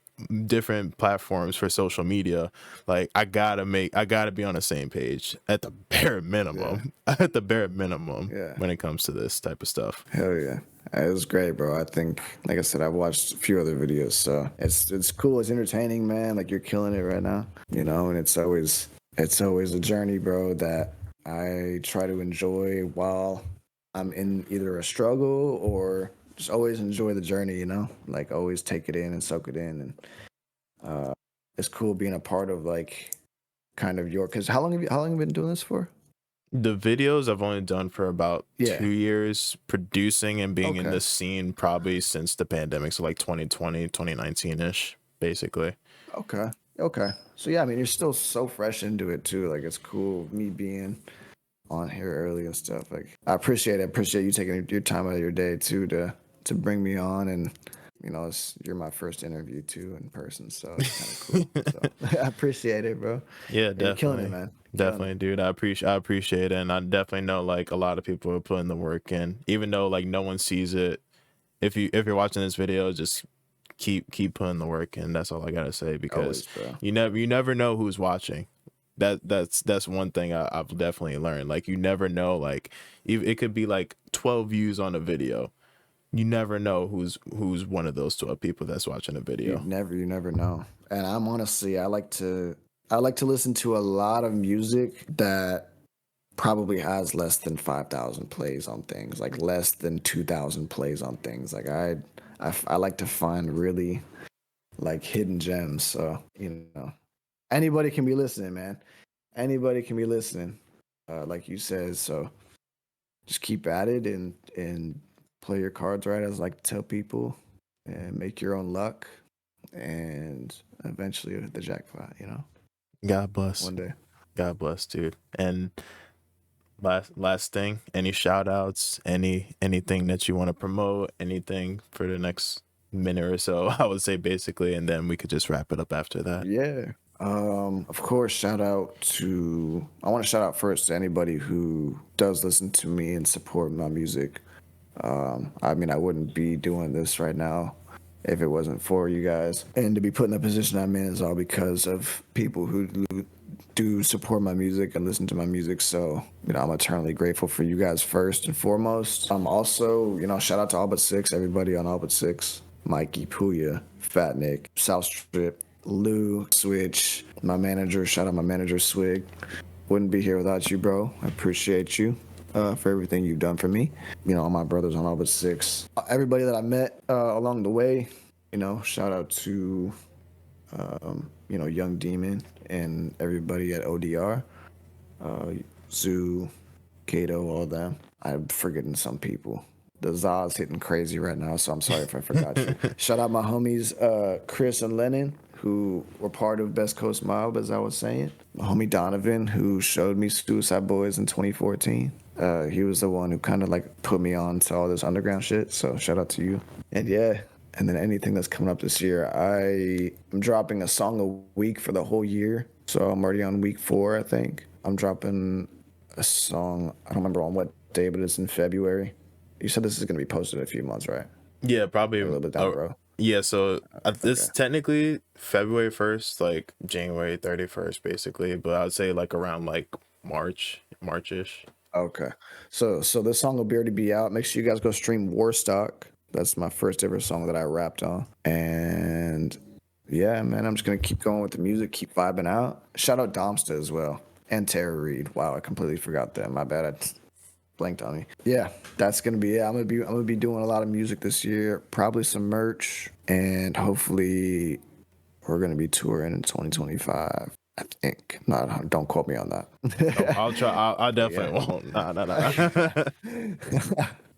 different platforms for social media. Like, I gotta be on the same page at the bare minimum. At the bare minimum, when it comes to this type of stuff.
Hell yeah. It was great, bro. I think, like I said, I've watched a few other videos, so it's cool. It's entertaining, man. Like, you're killing it right now, and it's always a journey, bro, that I try to enjoy while I'm in either a struggle or just always enjoy the journey, like always take it in and soak it in. And it's cool being a part of like kind of because how long have you been doing this for?
The videos I've only done for about 2 years, producing and being in the scene probably since the pandemic. So like 2020, 2019-ish, basically.
Okay. So yeah, I mean, you're still so fresh into it too. Like, it's cool me being on here early and stuff. Like, I appreciate you taking your time out of your day too to bring me on. And you're my first interview too in person, so it's kind of cool. So I appreciate it, bro.
Yeah, definitely.
You're killing it, man.
Definitely, dude. I appreciate it, and I definitely know like a lot of people are putting the work in, even though like no one sees it. If you're watching this video, just keep putting the work in. That's all I gotta say, because you never know who's watching. That's one thing I've definitely learned. Like, you never know. Like, it could be like 12 views on a video. You never know who's one of those 12 people that's watching a video.
You never know. And I'm honestly, I like to listen to a lot of music that probably has less than 5,000 plays on things, like less than 2,000 plays on things. Like, I like to find really like hidden gems. So, anybody can be listening, man. Anybody can be listening, like you said. So just keep at it and play your cards right, as I like to tell people, and make your own luck, and eventually you'll hit the jackpot,
God bless.
One day.
God bless, dude. And last thing, any shout outs, anything that you want to promote, anything for the next minute or so, I would say, basically, and then we could just wrap it up after that.
Yeah. Of course, I want to shout out first to anybody who does listen to me and support my music. I mean, I wouldn't be doing this right now if it wasn't for you guys. And to be put in the position I'm in is all because of people who do support my music and listen to my music. So, I'm eternally grateful for you guys first and foremost. I'm also, shout out to AllBut6, everybody on AllBut6, Mikey, Puya, Fat Nick, South Strip, Lou, Switch, my manager. Shout out my manager, Swig. Wouldn't be here without you, bro. I appreciate you for everything you've done for me. All my brothers on AllBut6. Everybody that I met along the way, shout out to, Young Demon and everybody at ODR, Zoo, Kato, all of them. I'm forgetting some people. The Za's hitting crazy right now, so I'm sorry if I forgot you. Shout out my homies, Chris and Lennon, who were part of BestCoastMob, as I was saying. My homie Donovan, who showed me Suicide Boys in 2014. He was the one who kind of like put me on to all this underground shit, so shout out to you. And yeah, and then anything that's coming up this year, I'm dropping a song a week for the whole year, so I'm already on week 4, I think. I'm dropping a song, I don't remember on what day, but it's in February. You said this is going to be posted in a few months, right?
Yeah, probably
a little bit down, bro.
Yeah, so this
Okay.
technically February 1st, like January 31st, basically, but I would say like around like Marchish.
Okay. So this song will already be out. Make sure you guys go stream Warstock. That's my first ever song that I rapped on. And yeah, man, I'm just gonna keep going with the music, keep vibing out. Shout out Domsta as well. And Tara Reid. Wow, I completely forgot that. My bad. I blanked on me. Yeah, that's gonna be it. I'm gonna be doing a lot of music this year, probably some merch, and hopefully we're gonna be touring in 2025. I think. No, don't quote me on
Oh,
that.
I'll try. I
But yeah.
definitely won't. Nah.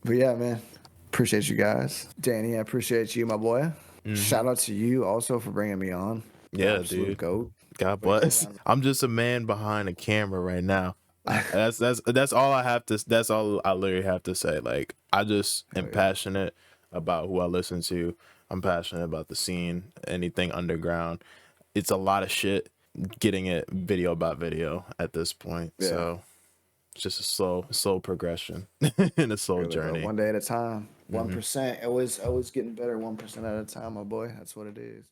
But yeah, man. Appreciate you guys. Danny, I appreciate you, my boy. Shout out to you also for bringing me on.
Yeah,
Absolute
dude.
goat.
God
Way to go
bless.
around.
I'm just a man behind a camera right now. That's all I have to. That's all I literally have to say. Like I just am
Hell yeah.
passionate about who I listen to. I'm passionate about the scene, anything underground. It's a lot of shit getting it video about video at this point.
Yeah.
So it's just a slow progression and a slow
Really, bro.
journey.
One day at a time. 1%. Always getting better 1% at a time, my boy. That's what it is.